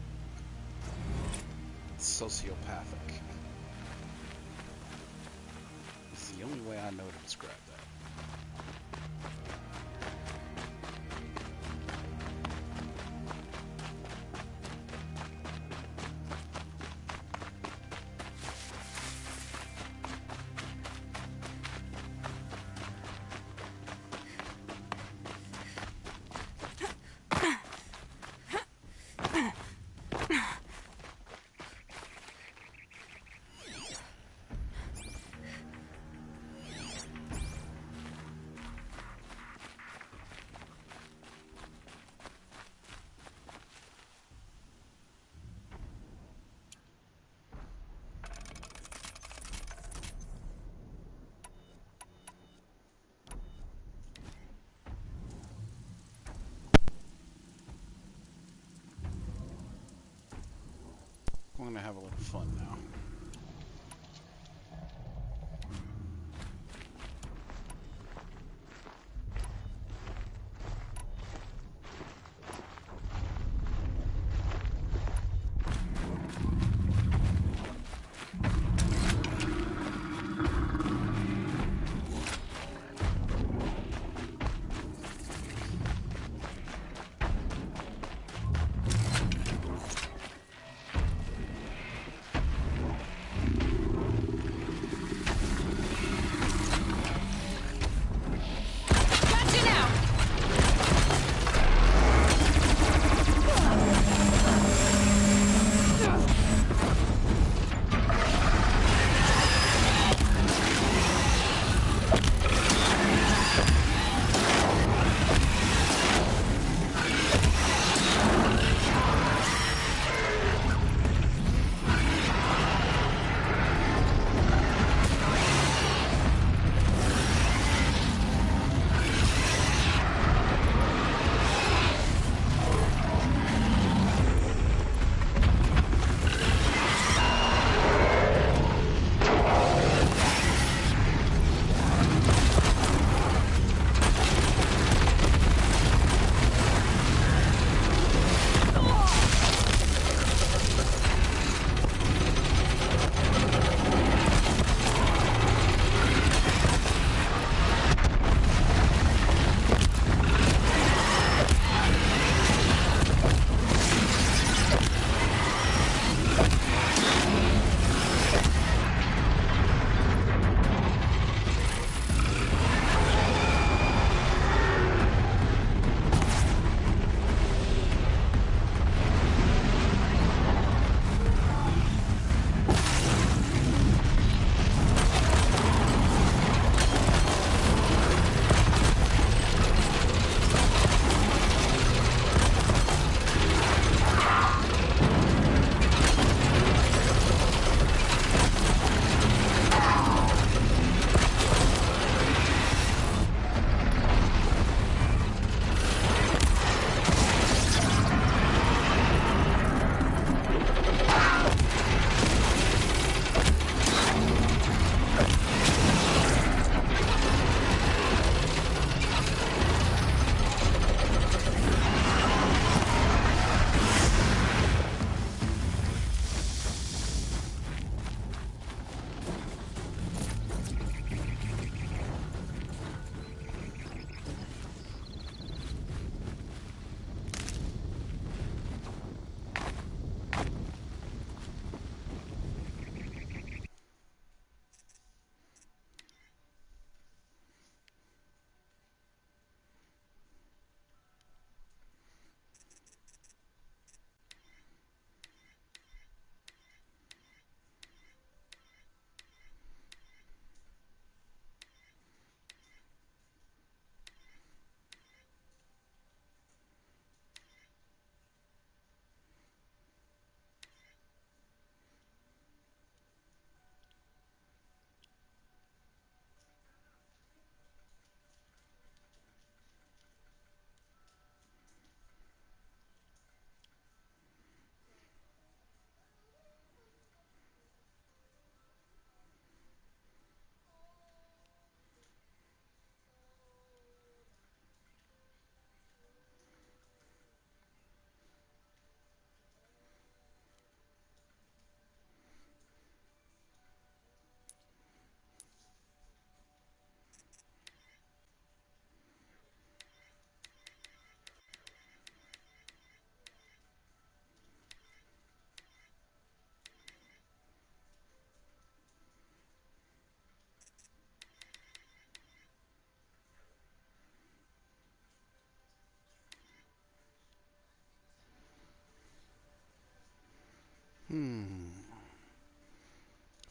sociopathic. It's the only way I know to describe that. We're gonna have a little fun now.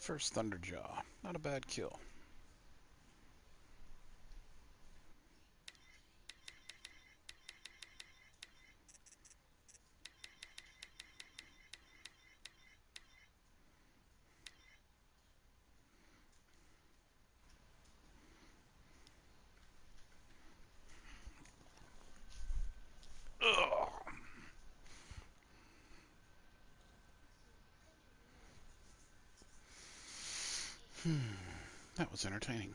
First Thunderjaw. Not a bad kill. Ugh. That was entertaining.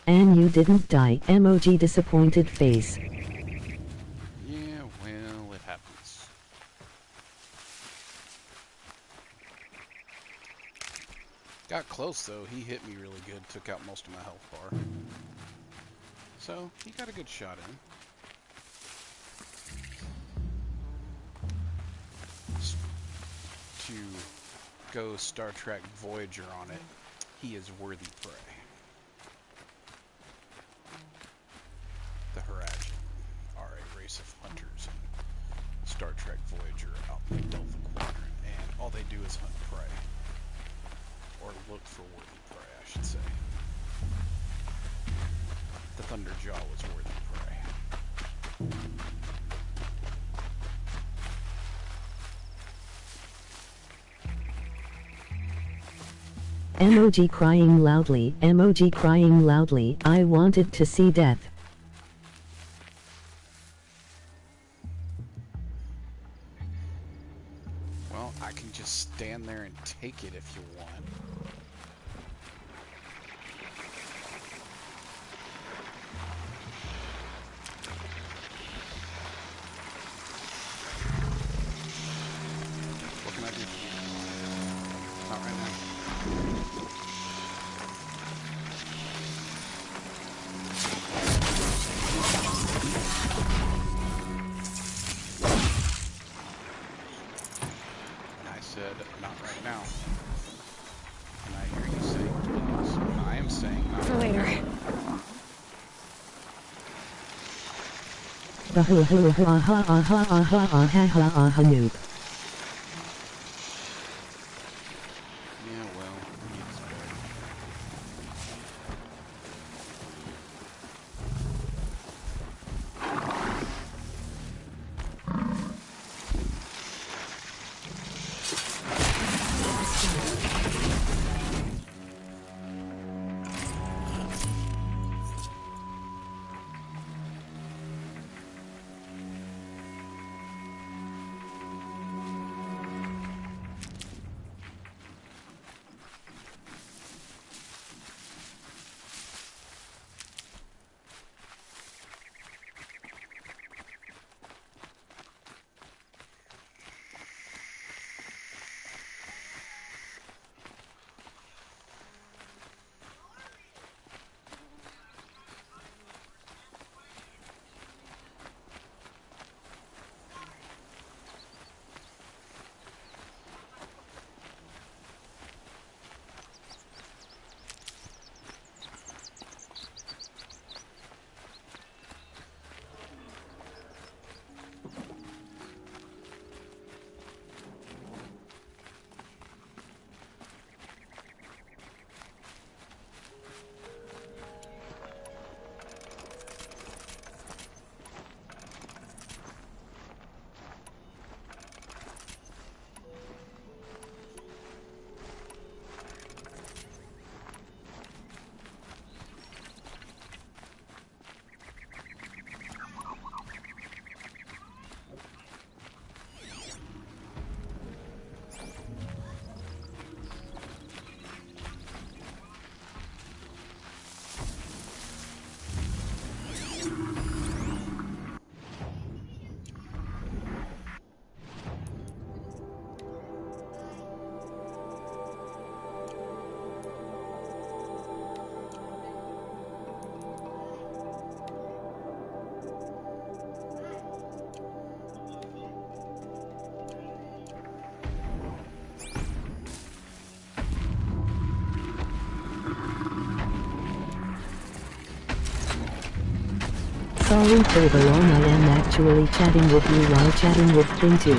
And you didn't die, emoji disappointed face. Yeah, well, it happens. Got close though, he hit me really good, took out most of my health bar. So, he got a good shot in. To go Star Trek Voyager on it, he is worthy prey. The Haraj are a race of hunters in Star Trek Voyager out in the Delta Quadrant, and all they do is hunt prey. Or look for worthy prey, I should say. The Thunderjaw was worthy prey. Emoji crying loudly, emoji crying loudly, I wanted to see death. Well, I can just stand there and take it if you want. What can I do for you? Not right now. I said, not right now. And I hear you say, please. And I am saying, not For later. Noob. Yeah, well, it's better. Sorry for the long. I am actually chatting with you while chatting with Thing 2.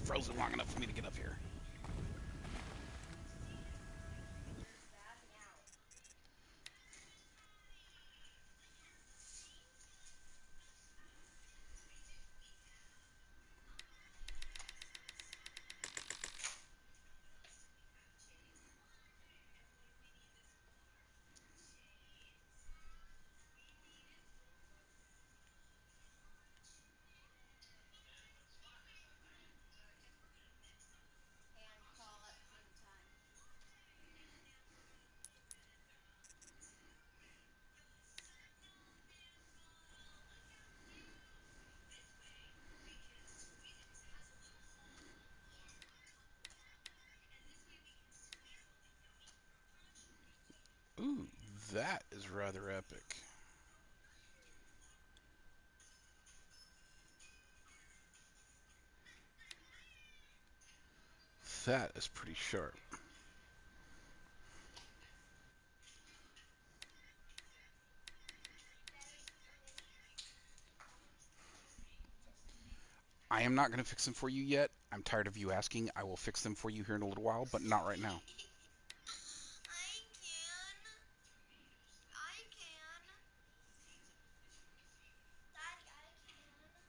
Frozen long enough for me to get up here. Ooh, that is rather epic. That is pretty sharp. I am not going to fix them for you yet. I'm tired of you asking. I will fix them for you here in a little while, but not right now.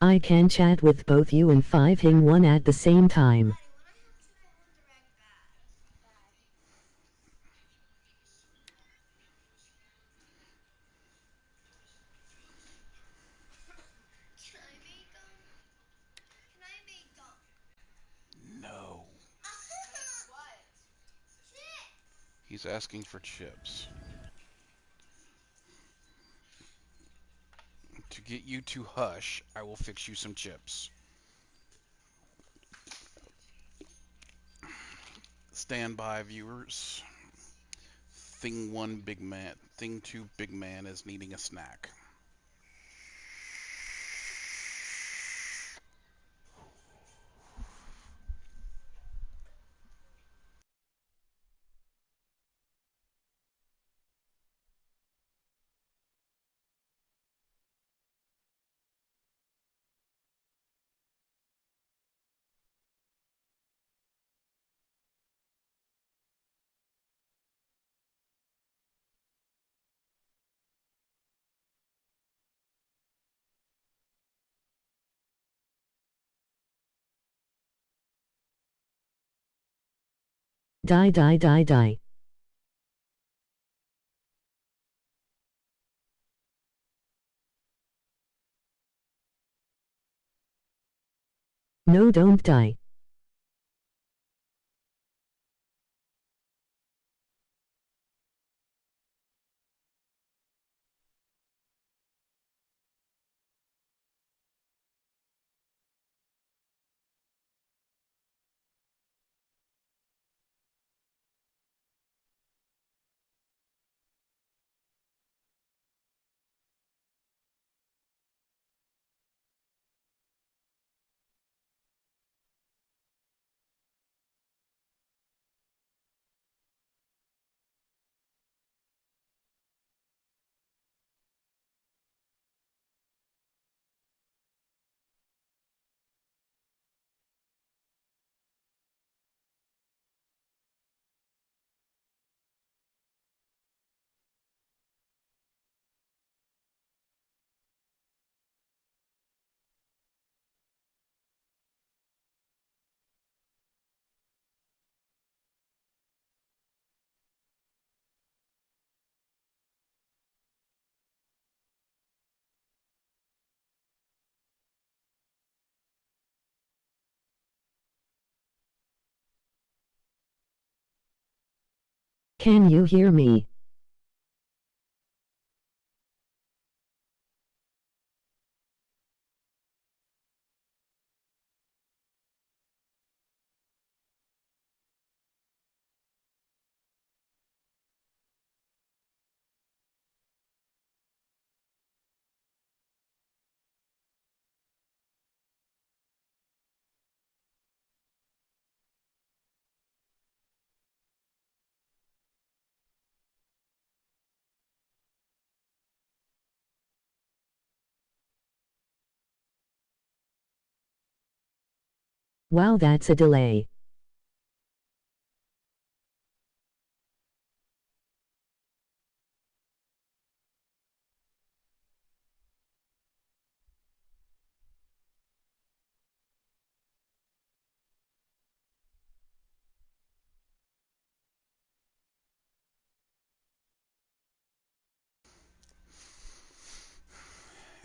I can chat with both you and 5-1 at the same time. No. He's asking for chips. To get you to hush, I will fix you some chips. Stand by, viewers. Thing 1 big man, Thing 2 big man is needing a snack. Die, die, die, die. No, don't die. Can you hear me? Wow, that's a delay.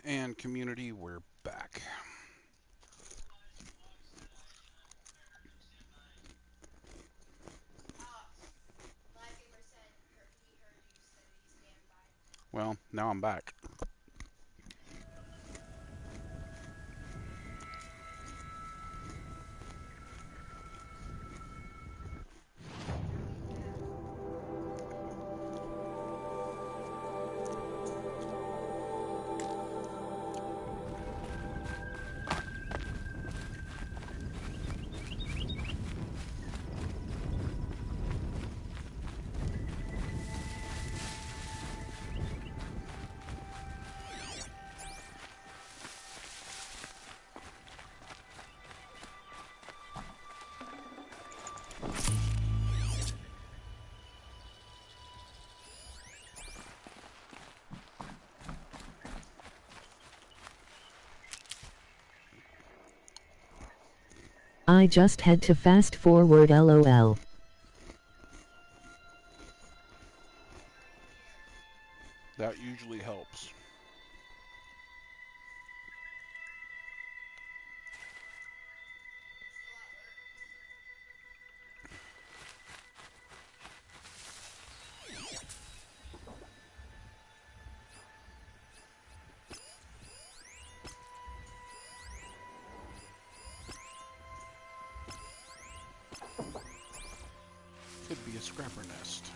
And community, we're back. Well, now I'm back. I just had to fast forward LOL. That usually helps. Could be a scrapper nest.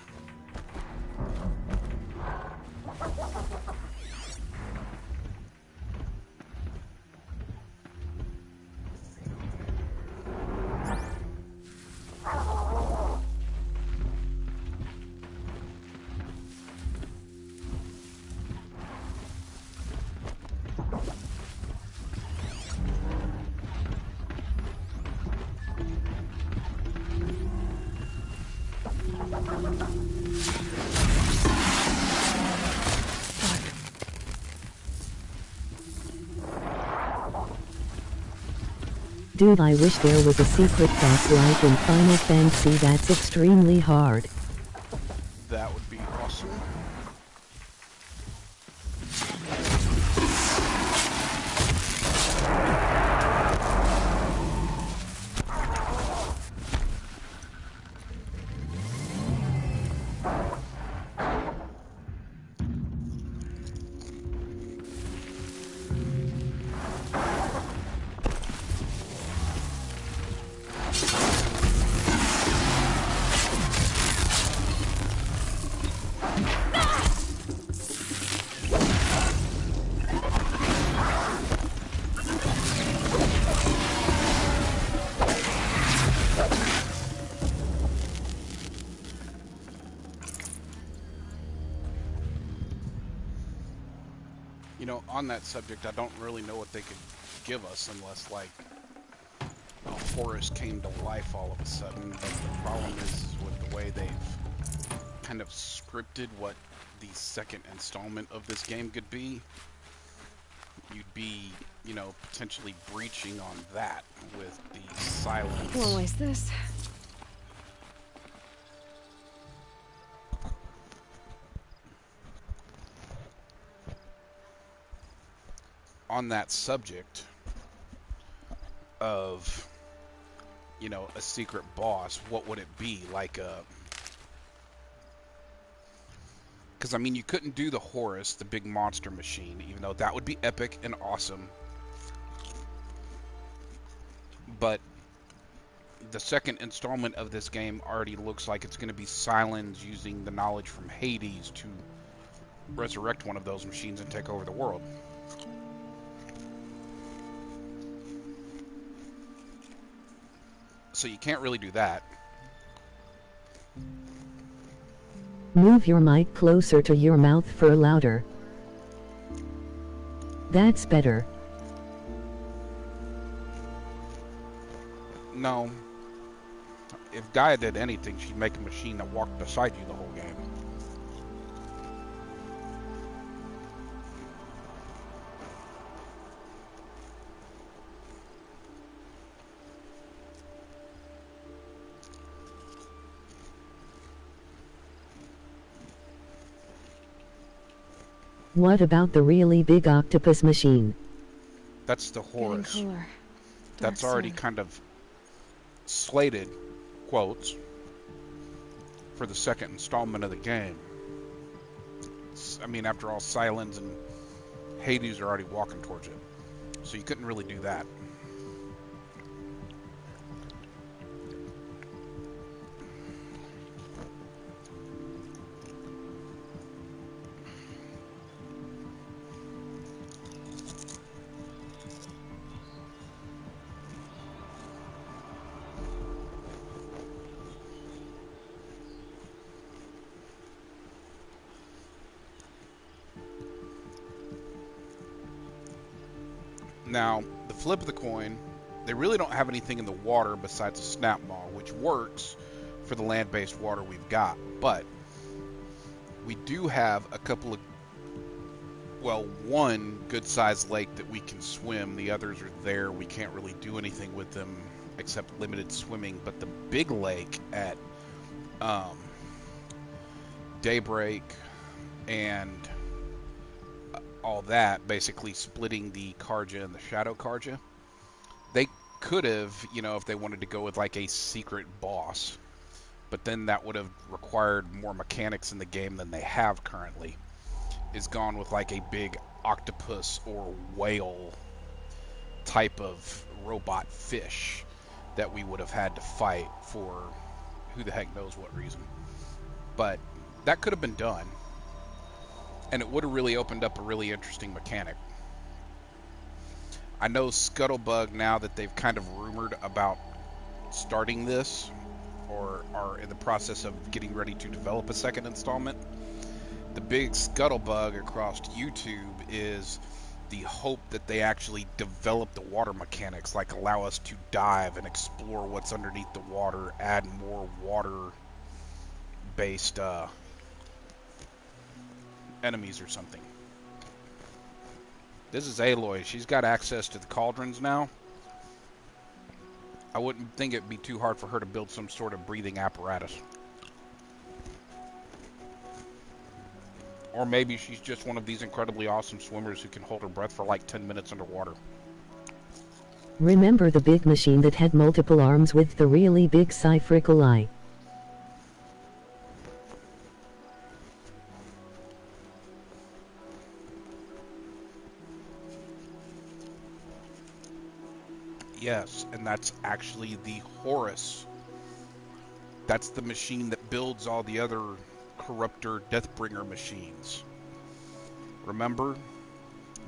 Dude, I wish there was a secret boss like in Final Fantasy that's extremely hard. That would be awesome. You know, on that subject, I don't really know what they could give us unless, like, a forest came to life all of a sudden. But the problem is with the way they've kind of scripted what the second installment of this game could be, you'd be, you know, potentially breaching on that with the silence. Won't waste this. On that subject of, you know, a secret boss, what would it be? Like a... Because, I mean, you couldn't do the Horus, the big monster machine, even though that would be epic and awesome. But the second installment of this game already looks like it's going to be Sylens using the knowledge from Hades to resurrect one of those machines and take over the world. So you can't really do that. Move your mic closer to your mouth for louder. That's better. No. If Gaia did anything, she'd make a machine that walked beside you the whole game. What about the really big octopus machine? That's the Horus. That's Dark already sun. kind of slated, quotes, for the second installment of the game. I mean, after all, Sylens and Hades are already walking towards it. So you couldn't really do that. Now, the flip of the coin, they really don't have anything in the water besides a snap maw, which works for the land-based water we've got. But we do have a couple of, well, one good-sized lake that we can swim. The others are there. We can't really do anything with them except limited swimming. But the big lake at Daybreak and all that, basically splitting the Carja and the Shadow Carja, they could have, you know, if they wanted to go with like a secret boss, but then that would have required more mechanics in the game than they have currently, is gone with like a big octopus or whale type of robot fish that we would have had to fight for who the heck knows what reason. But that could have been done. And it would have really opened up a really interesting mechanic. I know Scuttlebug, now that they've kind of rumored about starting this, or are in the process of getting ready to develop a second installment, the big Scuttlebug across YouTube is the hope that they actually develop the water mechanics, like allow us to dive and explore what's underneath the water, add more water-based enemies or something. This is Aloy. She's got access to the cauldrons now. I wouldn't think it'd be too hard for her to build some sort of breathing apparatus. Or maybe she's just one of these incredibly awesome swimmers who can hold her breath for like 10 minutes underwater. Remember the big machine that had multiple arms with the really big cylindrical eye? Yes, and that's actually the Horus. That's the machine that builds all the other Corruptor Deathbringer machines. Remember?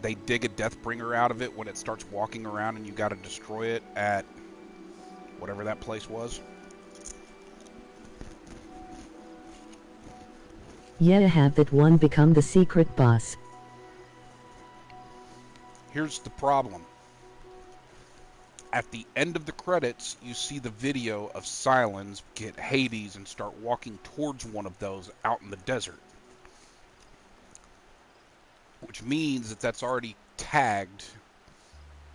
They dig a Deathbringer out of it when it starts walking around and you gotta destroy it at whatever that place was. Yeah, have that one become the secret boss. Here's the problem. At the end of the credits, you see the video of Silence get Hades and start walking towards one of those out in the desert. Which means that that's already tagged,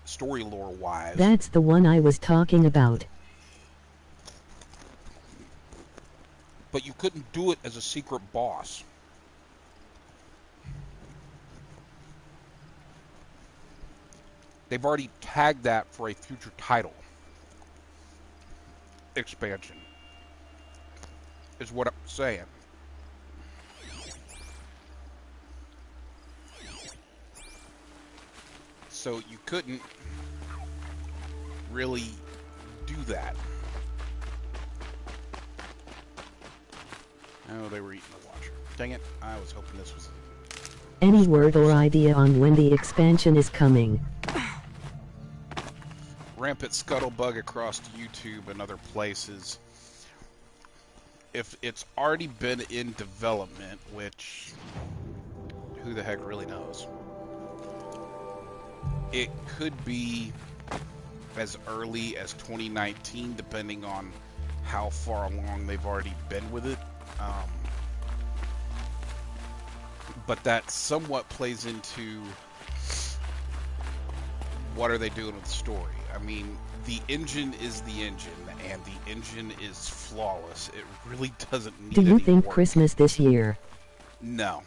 story lore-wise. That's the one I was talking about. But you couldn't do it as a secret boss. They've already tagged that for a future title. Expansion. Is what I'm saying. So you couldn't really do that. Oh, they were eating the watcher. Dang it, I was hoping this was... Any word or idea on when the expansion is coming? Rampant Scuttlebug across YouTube and other places. If it's already been in development, which who the heck really knows, it could be as early as 2019, depending on how far along they've already been with it. But that somewhat plays into what are they doing with the story. I mean, the engine is the engine, and the engine is flawless. It really doesn't need Do you any think work. Christmas this year? No.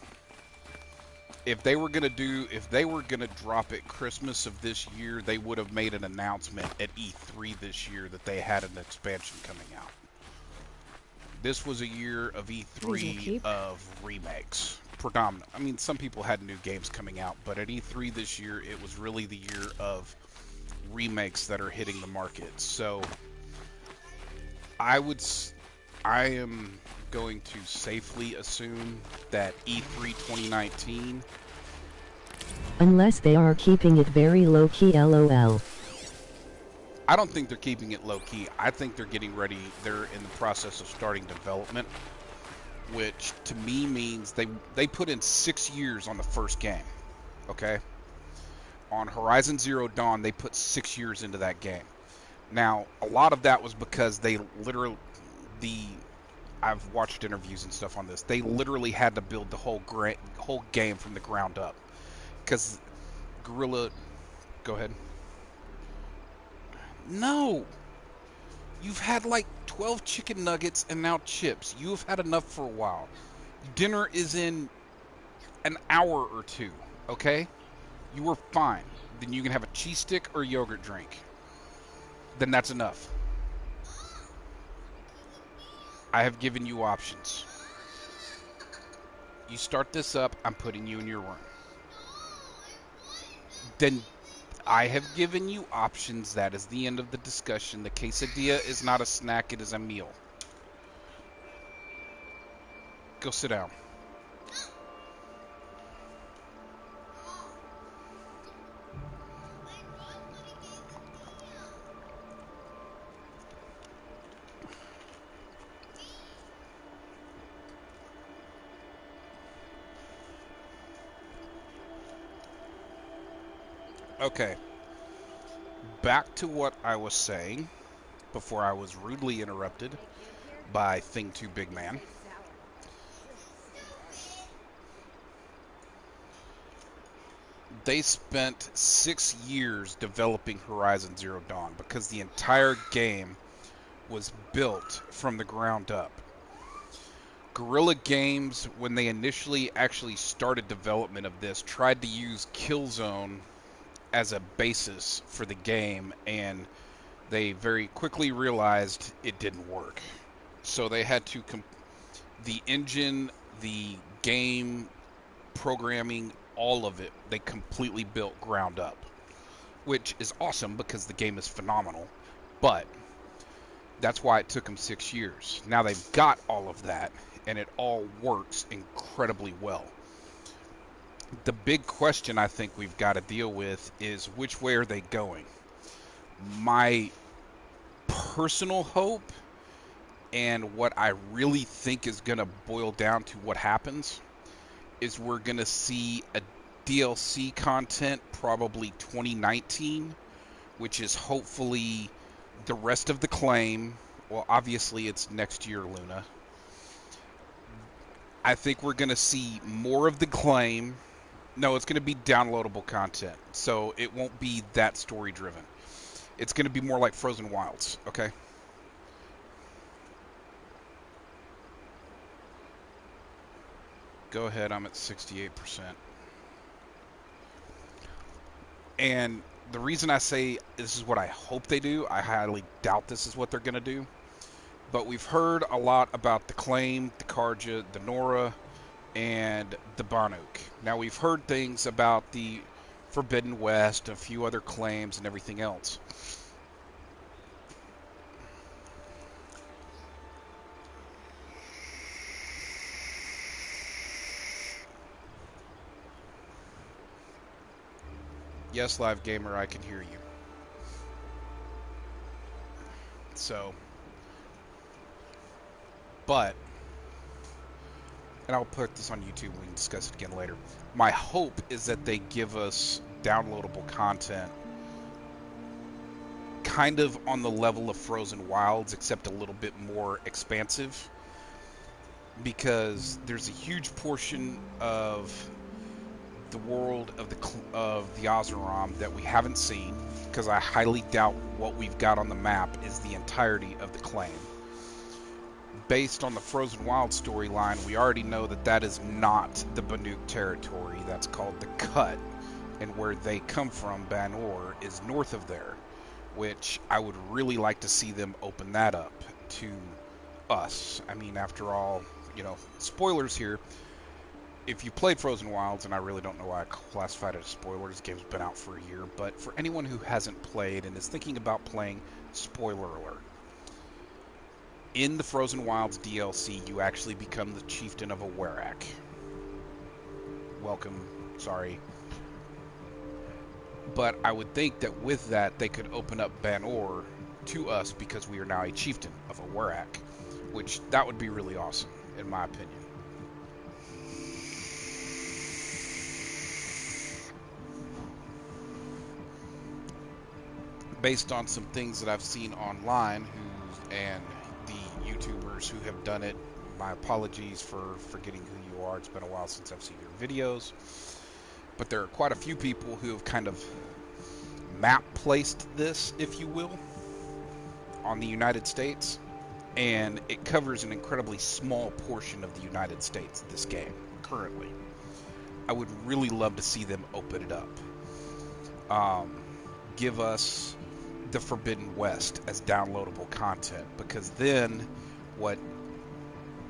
If they were gonna drop it Christmas of this year, they would have made an announcement at E3 this year that they had an expansion coming out. This was a year of E3 of remakes. Predominant. I mean, some people had new games coming out, but at E3 this year, it was really the year of remakes that are hitting the market. So I am going to safely assume that E3 2019. Unless they are keeping it very low-key, LOL. I don't think they're keeping it low-key. I think they're getting ready. They're in the process of starting development, which to me means they put in 6 years on the first game. Okay? On Horizon Zero Dawn, they put 6 years into that game. Now, a lot of that was because they literally, I've watched interviews and stuff on this. They literally had to build the whole game from the ground up. Because Guerrilla, go ahead. No! You've had like 12 chicken nuggets and now chips. You have had enough for a while. Dinner is in an hour or two, okay? You were fine. Then you can have a cheese stick or a yogurt drink. Then that's enough. I have given you options. You start this up, I'm putting you in your room. Then I have given you options. That is the end of the discussion. The quesadilla is not a snack, it is a meal. Go sit down. Okay. Back to what I was saying before I was rudely interrupted by Thing 2 Big Man. They spent 6 years developing Horizon Zero Dawn because the entire game was built from the ground up. Guerrilla Games, when they initially actually started development of this, tried to use Killzone as a basis for the game, and they very quickly realized it didn't work. So they had to the engine, the game programming, all of it, they completely built ground up, which is awesome because the game is phenomenal. But that's why it took them 6 years. Now they've got all of that, and it all works incredibly well. The big question I think we've got to deal with is which way are they going? My personal hope, and what I really think is going to boil down to what happens, is we're going to see a DLC content probably 2019, which is hopefully the rest of the claim. Well, obviously it's next year, Luna. I think we're going to see more of the claim. No, it's going to be downloadable content, so it won't be that story driven. It's going to be more like Frozen Wilds, okay? Go ahead, I'm at 68%. And the reason I say this is what I hope they do, I highly doubt this is what they're going to do, but we've heard a lot about the Claim, the Carja, the Nora, and the Banuk. Now, we've heard things about the Forbidden West, a few other claims, and everything else. Yes, Live Gamer, I can hear you. So, but, and I'll put this on YouTube, we can discuss it again later. My hope is that they give us downloadable content kind of on the level of Frozen Wilds, except a little bit more expansive, because there's a huge portion of the world of the Oseram that we haven't seen, because I highly doubt what we've got on the map is the entirety of the claim. Based on the Frozen Wild storyline, we already know that that is not the Banuk territory. That's called the Cut, and where they come from, Banor, is north of there, which I would really like to see them open that up to us. I mean, after all, you know, spoilers here. If you played Frozen Wilds, and I really don't know why I classified it as spoilers, the game's been out for a year, but for anyone who hasn't played and is thinking about playing, spoiler alert. In the Frozen Wilds DLC, you actually become the chieftain of a Werak. Welcome, sorry. But I would think that with that, they could open up Banor to us because we are now a chieftain of a Werak, which that would be really awesome, in my opinion. Based on some things that I've seen online and the YouTubers who have done it, my apologies for forgetting who you are. It's been a while since I've seen your videos. But there are quite a few people who have kind of map placed this, if you will, on the United States. And it covers an incredibly small portion of the United States, this game, currently. I would really love to see them open it up. Give us the Forbidden West as downloadable content, because then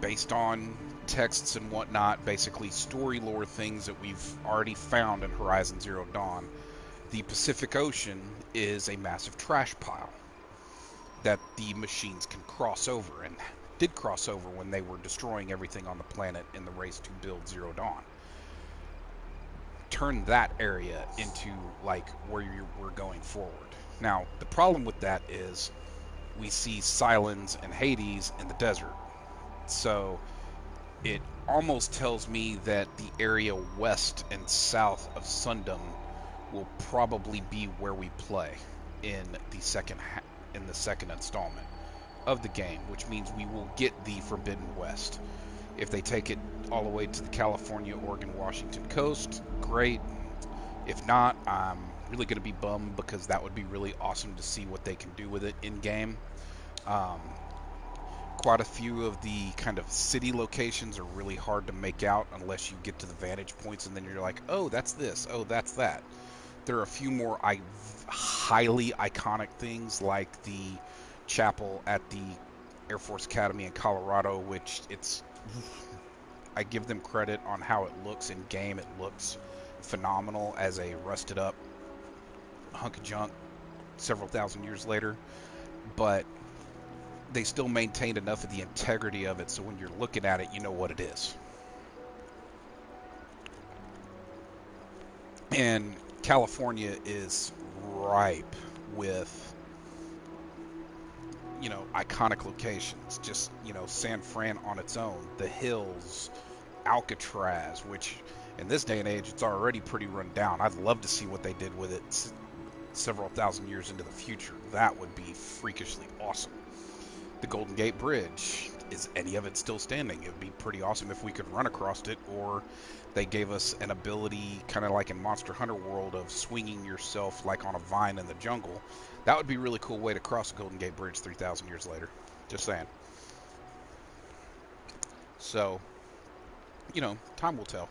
based on texts and whatnot, basically story lore things that we've already found in Horizon Zero Dawn, the Pacific Ocean is a massive trash pile that the machines can cross over, and did cross over when they were destroying everything on the planet in the race to build Zero Dawn. Turn that area into like where we're going forward. Now, the problem with that is we see Silence and Hades in the desert. So it almost tells me that the area west and south of Sundom will probably be where we play in the second installment of the game, which means we will get the Forbidden West. If they take it all the way to the California, Oregon, Washington coast, great. If not, I'm really going to be bummed, because that would be really awesome to see what they can do with it in-game. Quite a few of the kind of city locations are really hard to make out unless you get to the vantage points, and then you're like, oh, that's this, oh, that's that. There are a few more highly iconic things, like the chapel at the Air Force Academy in Colorado, which I give them credit on how it looks in game. It looks phenomenal as a rusted up hunk of junk several thousand years later, but they still maintained enough of the integrity of it so when you're looking at it, you know what it is. And California is ripe with, you know, iconic locations. Just, you know, San Fran on its own, the hills, Alcatraz, which in this day and age, it's already pretty run down. I'd love to see what they did with it several thousand years into the future. That would be freakishly awesome. The Golden Gate Bridge, is any of it still standing? It would be pretty awesome if we could run across it, or they gave us an ability, kind of like in Monster Hunter World, of swinging yourself like on a vine in the jungle. That would be a really cool way to cross the Golden Gate Bridge 3,000 years later. Just saying. So, you know, time will tell.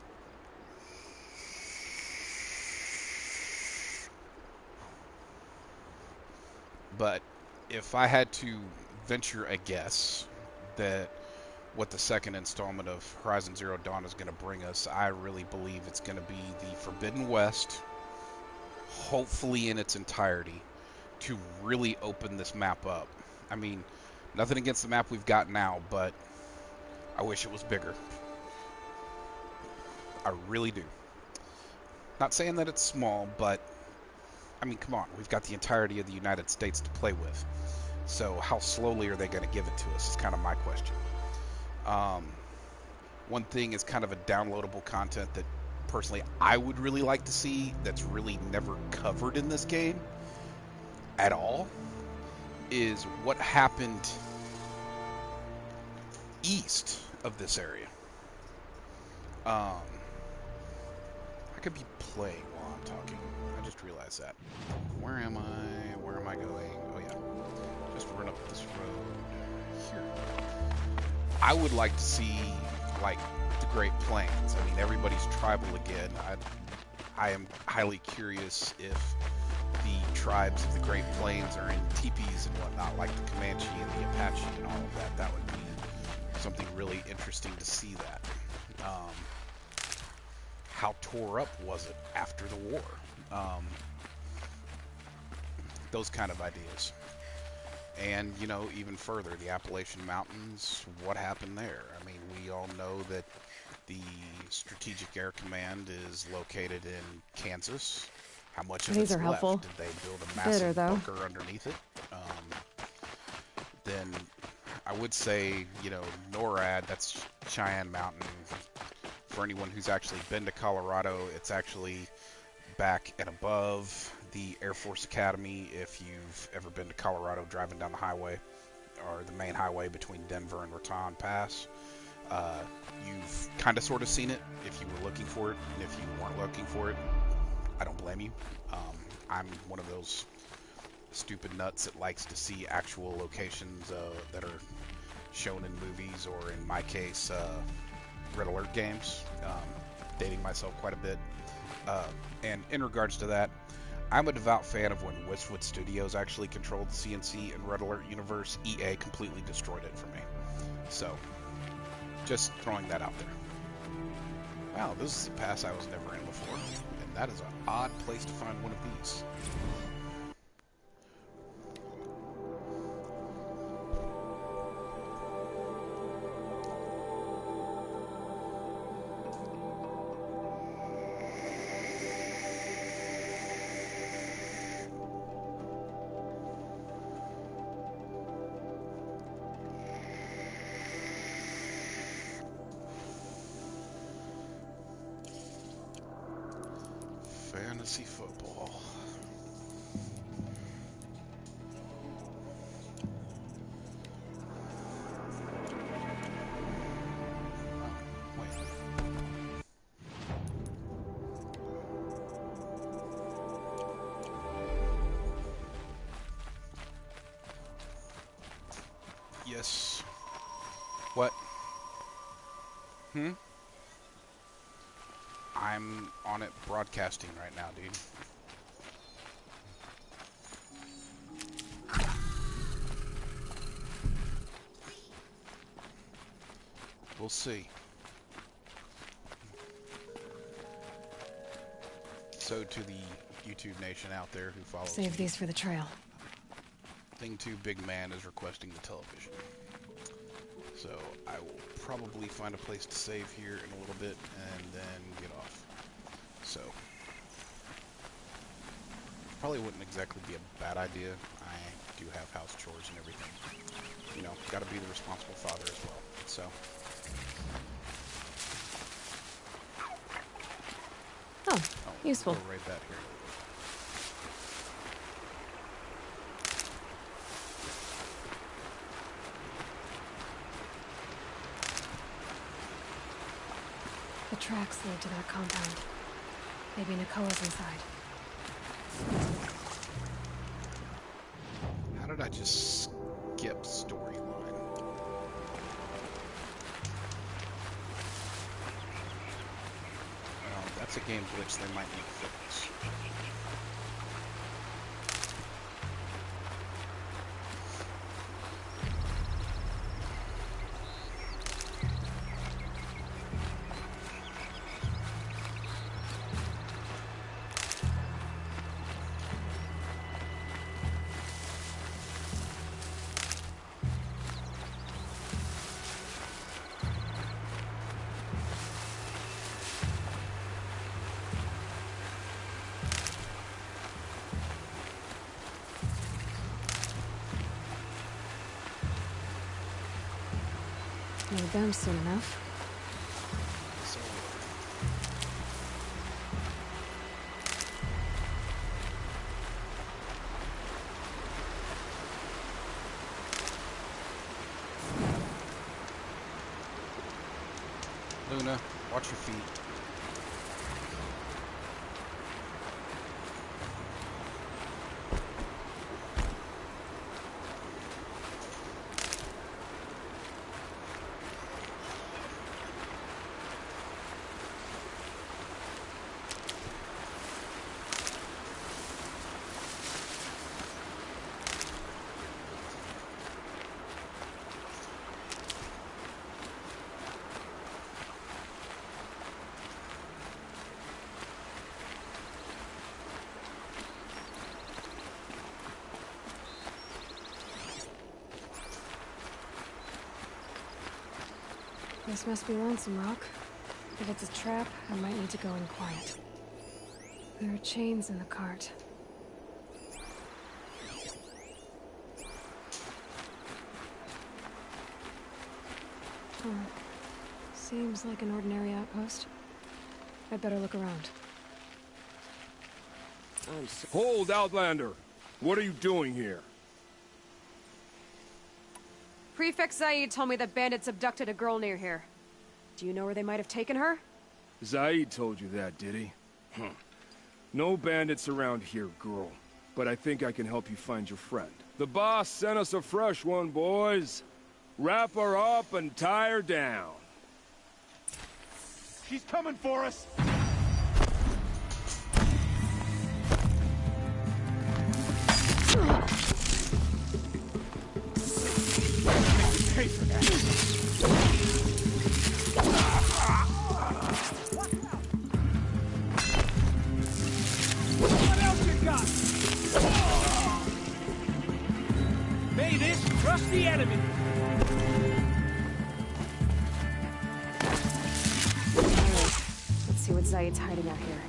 But if I had to venture a guess that what the second installment of Horizon Zero Dawn is going to bring us, I really believe it's going to be the Forbidden West, hopefully in its entirety, to really open this map up. I mean, nothing against the map we've got now, but I wish it was bigger. I really do. Not saying that it's small, but I mean, come on, we've got the entirety of the United States to play with. So how slowly are they going to give it to us is kind of my question. One thing is kind of a downloadable content that personally I would really like to see that's really never covered in this game at all is what happened east of this area. I could be playing while I'm talking. I just realized that. Where am I? Where am I going? Oh yeah. Just run up this road here. I would like to see, like, the Great Plains. I mean, everybody's tribal again. I am highly curious if the tribes of the Great Plains are in teepees and whatnot, like the Comanche and the Apache and all of that. That would be something really interesting to see that. How tore up was it after the war? Those kind of ideas. And, you know, even further, the Appalachian Mountains, what happened there? I mean, we all know that the Strategic Air Command is located in Kansas. How much of These it's are left? helpful. Did they build a massive bunker underneath it? Then I would say, you know, NORAD, that's Cheyenne Mountain. For anyone who's actually been to Colorado, it's actually back and above the Air Force Academy. If you've ever been to Colorado driving down the highway, or the main highway between Denver and Raton Pass, you've kind of sort of seen it if you were looking for it, and if you weren't looking for it, I don't blame you. I'm one of those stupid nuts that likes to see actual locations that are shown in movies, or in my case, Red Alert games. Dating myself quite a bit. And in regards to that, I'm a devout fan of when Westwood Studios actually controlled the CNC and Red Alert universe. EA completely destroyed it for me. So, just throwing that out there. Wow, this is a pass I was never in before. And that is an odd place to find one of these. fantasy football. Yes. What? I'm on it broadcasting right now, dude. We'll see. So to the YouTube nation out there who follows Save me, these for the trail. Thing 2 Big Man is requesting the television. So I will probably find a place to save here in a little bit and then get off. So probably wouldn't exactly be a bad idea. I do have house chores and everything. You know, got to be the responsible father as well. So useful. We'll raid that here. The tracks lead to that compound. Maybe Nicole's inside. How did I just skip storyline? Well, that's a game glitch they might need to fix. Need them soon enough. Luna, watch your feet. This must be Lonesome Rock. If it's a trap, I might need to go in quiet. There are chains in the cart. Huh. Seems like an ordinary outpost. I'd better look around. Hold, Outlander! What are you doing here? Prefect Zaid told me that bandits abducted a girl near here. Do you know where they might have taken her? Zaid told you that, did he? No bandits around here, girl. But I think I can help you find your friend. The boss sent us a fresh one, boys. Wrap her up and tie her down. She's coming for us! Pay for that. What else you got? Mavis, crush the enemy. Let's see what Zaid's hiding out here.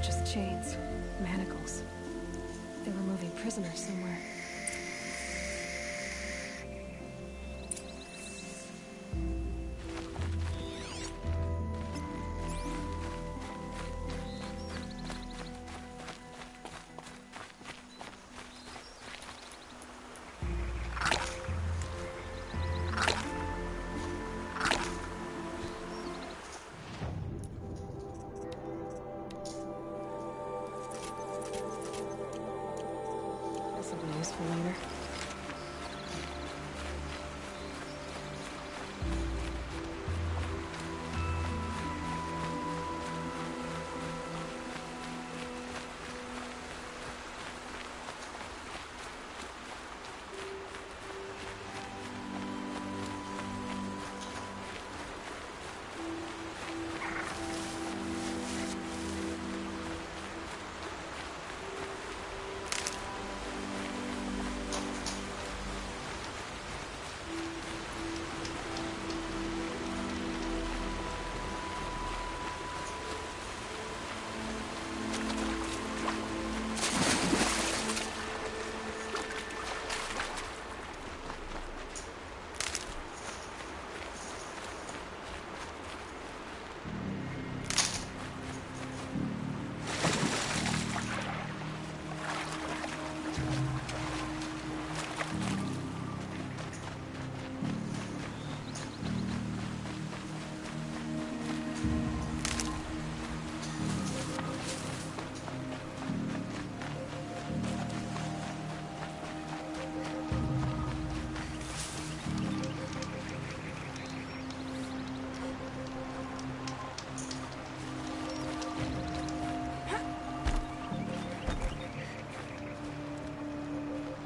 just chains, manacles. They were moving prisoners somewhere. Useful later.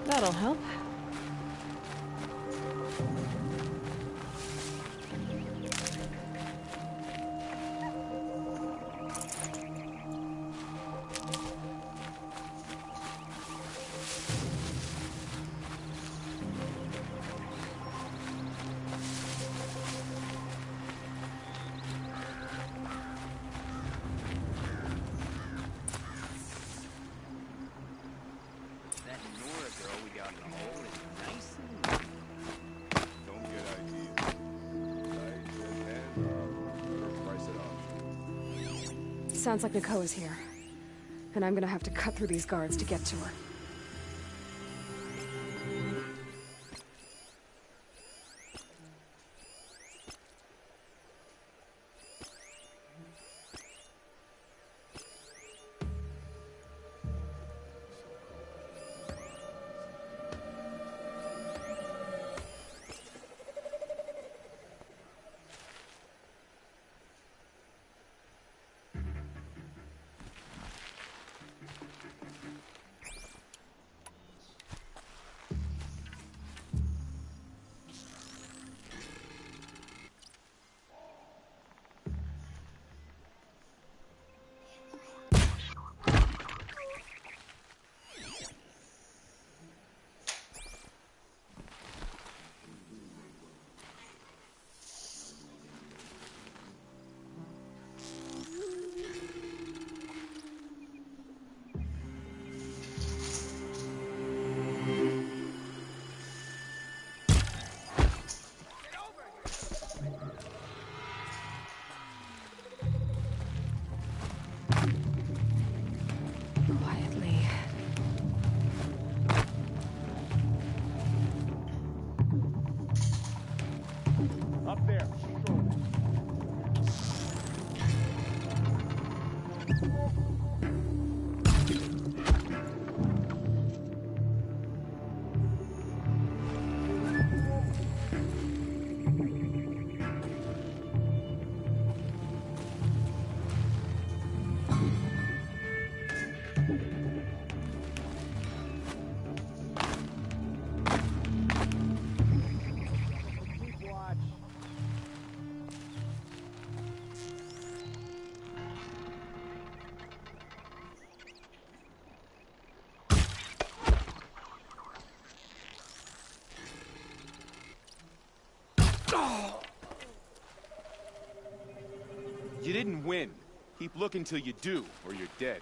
That'll help. Sounds like Nicole is here. And I'm gonna have to cut through these guards to get to her. Quietly. Up there. You didn't win. Keep looking till you do, or you're dead.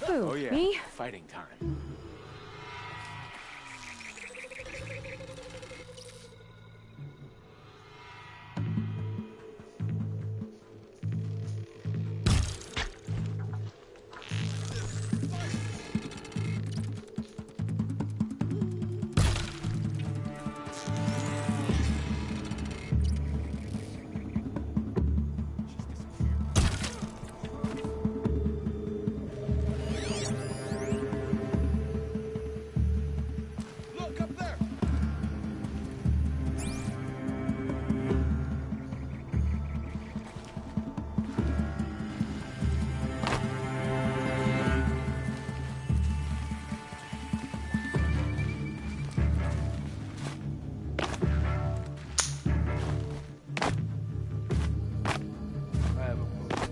Who, Oh yeah, me? fighting time. Look up there! I have a potion.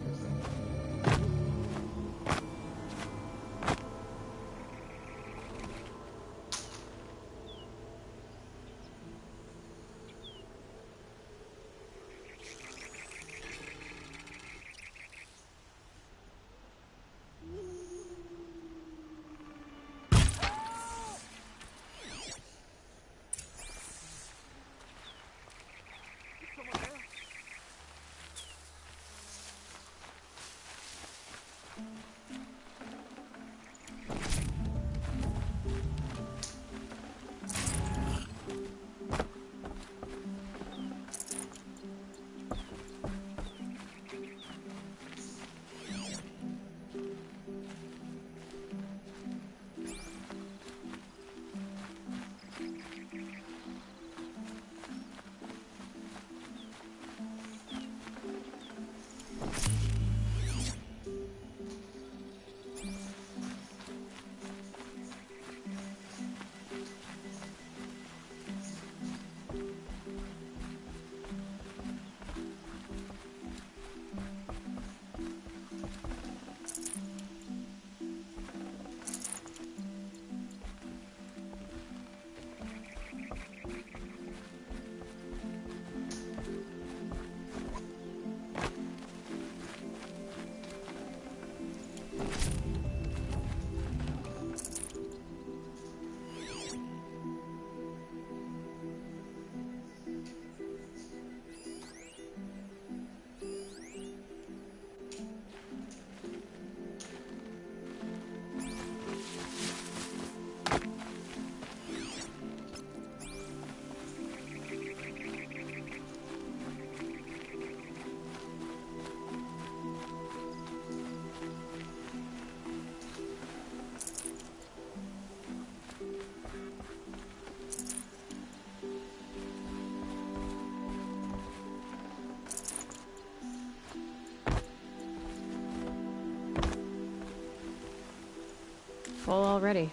Full already.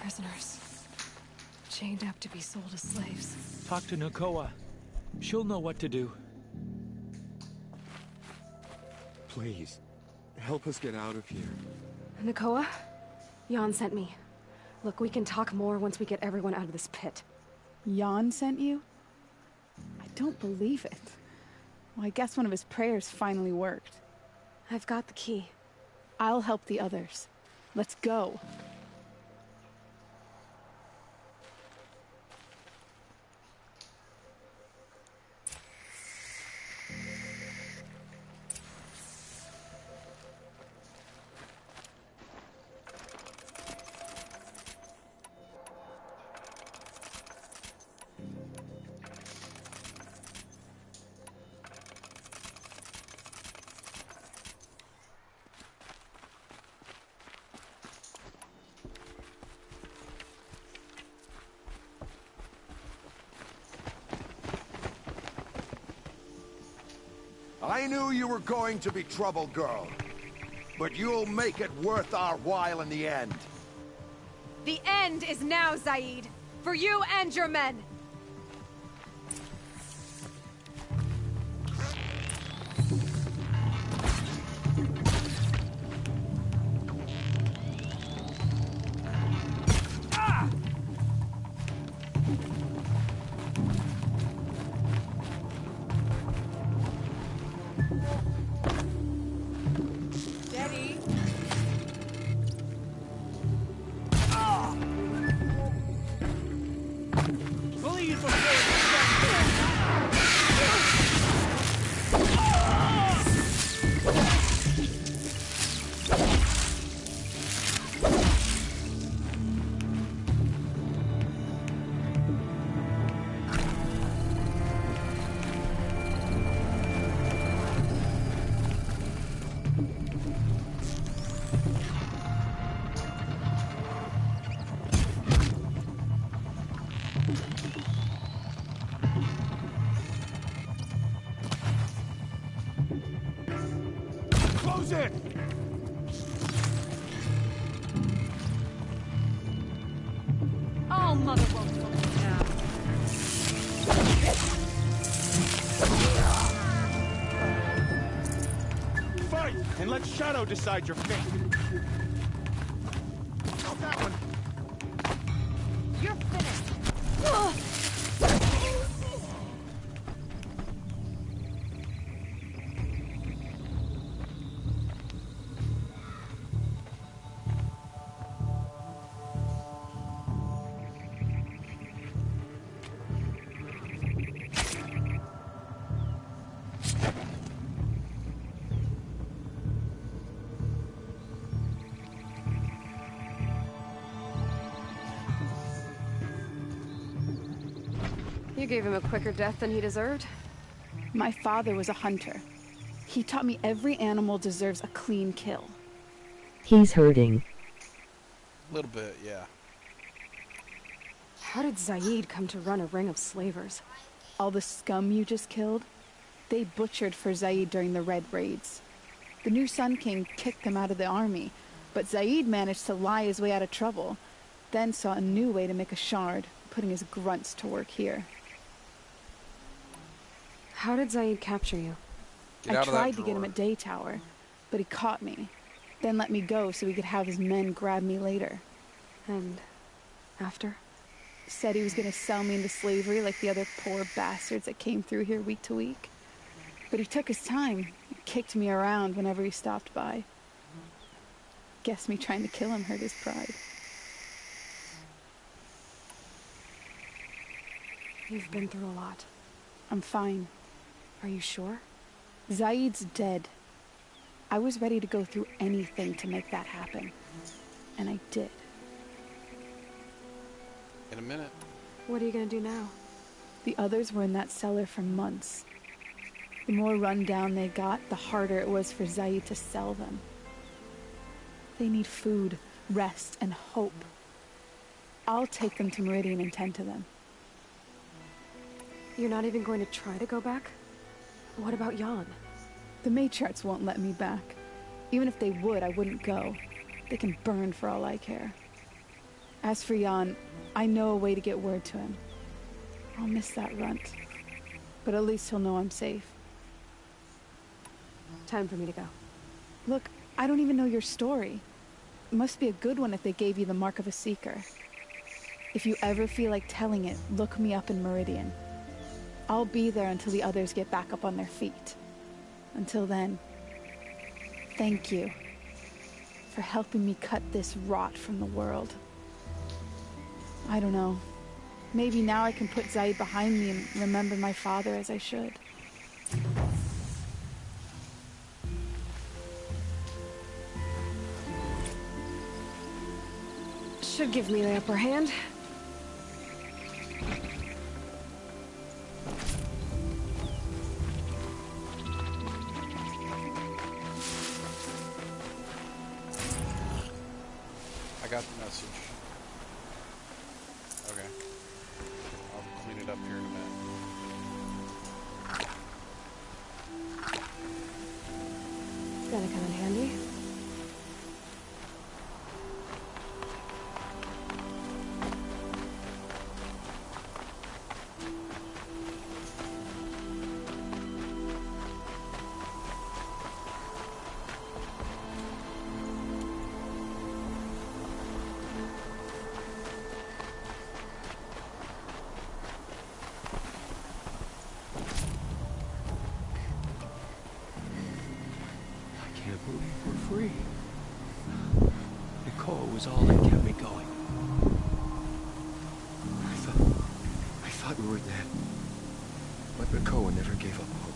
Prisoners. Chained up to be sold as slaves. Talk to Nakoa. She'll know what to do. Please, help us get out of here. Nakoa? Jan sent me. Look, we can talk more once we get everyone out of this pit. Jan sent you? I don't believe it. Well, I guess one of his prayers finally worked. I've got the key. I'll help the others. Let's go. I knew you were going to be trouble, girl. But you'll make it worth our while in the end. The end is now, Zaid. For you and your men. Close it! All mother won't look now. Fight, and let Shadow decide your fate. Oh, that one. You're finished. You gave him a quicker death than he deserved. My father was a hunter. He taught me every animal deserves a clean kill. He's hurting. A little bit, yeah. How did Zaid come to run a ring of slavers? All the scum you just killed, they butchered for Zaid during the Red Raids. The new Sun King kicked them out of the army, but Zaid managed to lie his way out of trouble, then saw a new way to make a shard, putting his grunts to work here. How did Zaid capture you? I tried to get him at Daytower, but he caught me, then let me go so he could have his men grab me later. And after? Said he was going to sell me into slavery like the other poor bastards that came through here week to week. But he took his time, kicked me around whenever he stopped by. Guess me trying to kill him hurt his pride. You've been through a lot. I'm fine. Are you sure? Zaid's dead. I was ready to go through anything to make that happen. And I did. In a minute. What are you gonna do now? The others were in that cellar for months. The more run down they got, the harder it was for Zaid to sell them. They need food, rest, and hope. I'll take them to Meridian and tend to them. You're not even going to try to go back? What about Jan? The matriarchs won't let me back. Even if they would, I wouldn't go. They can burn for all I care. As for Jan, I know a way to get word to him. I'll miss that runt. But at least he'll know I'm safe. Time for me to go. Look, I don't even know your story. It must be a good one if they gave you the mark of a seeker. If you ever feel like telling it, look me up in Meridian. I'll be there until the others get back up on their feet. Until then, thank you for helping me cut this rot from the world. I don't know. Maybe now I can put Zaid behind me and remember my father as I should. Should give me the upper hand. I got the message. Okay. I'll clean it up here in a minute. gonna come in handy. I can't believe we're free. Nicole was all that kept me going. I thought we were dead. But Nicole never gave up hope.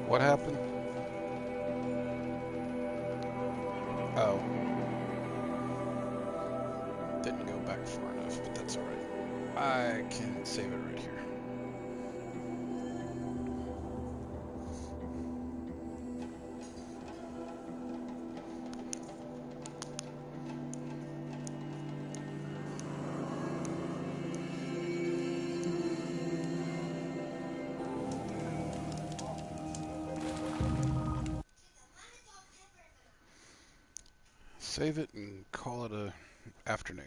What happened? Oh. Didn't go back far enough, but that's alright. I can save it right here. Save it and call it a afternoon.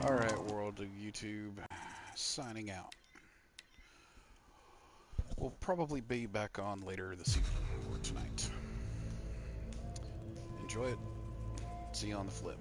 Alright, world of YouTube, signing out. We'll probably be back on later this evening or tonight. Enjoy it. See you on the flip.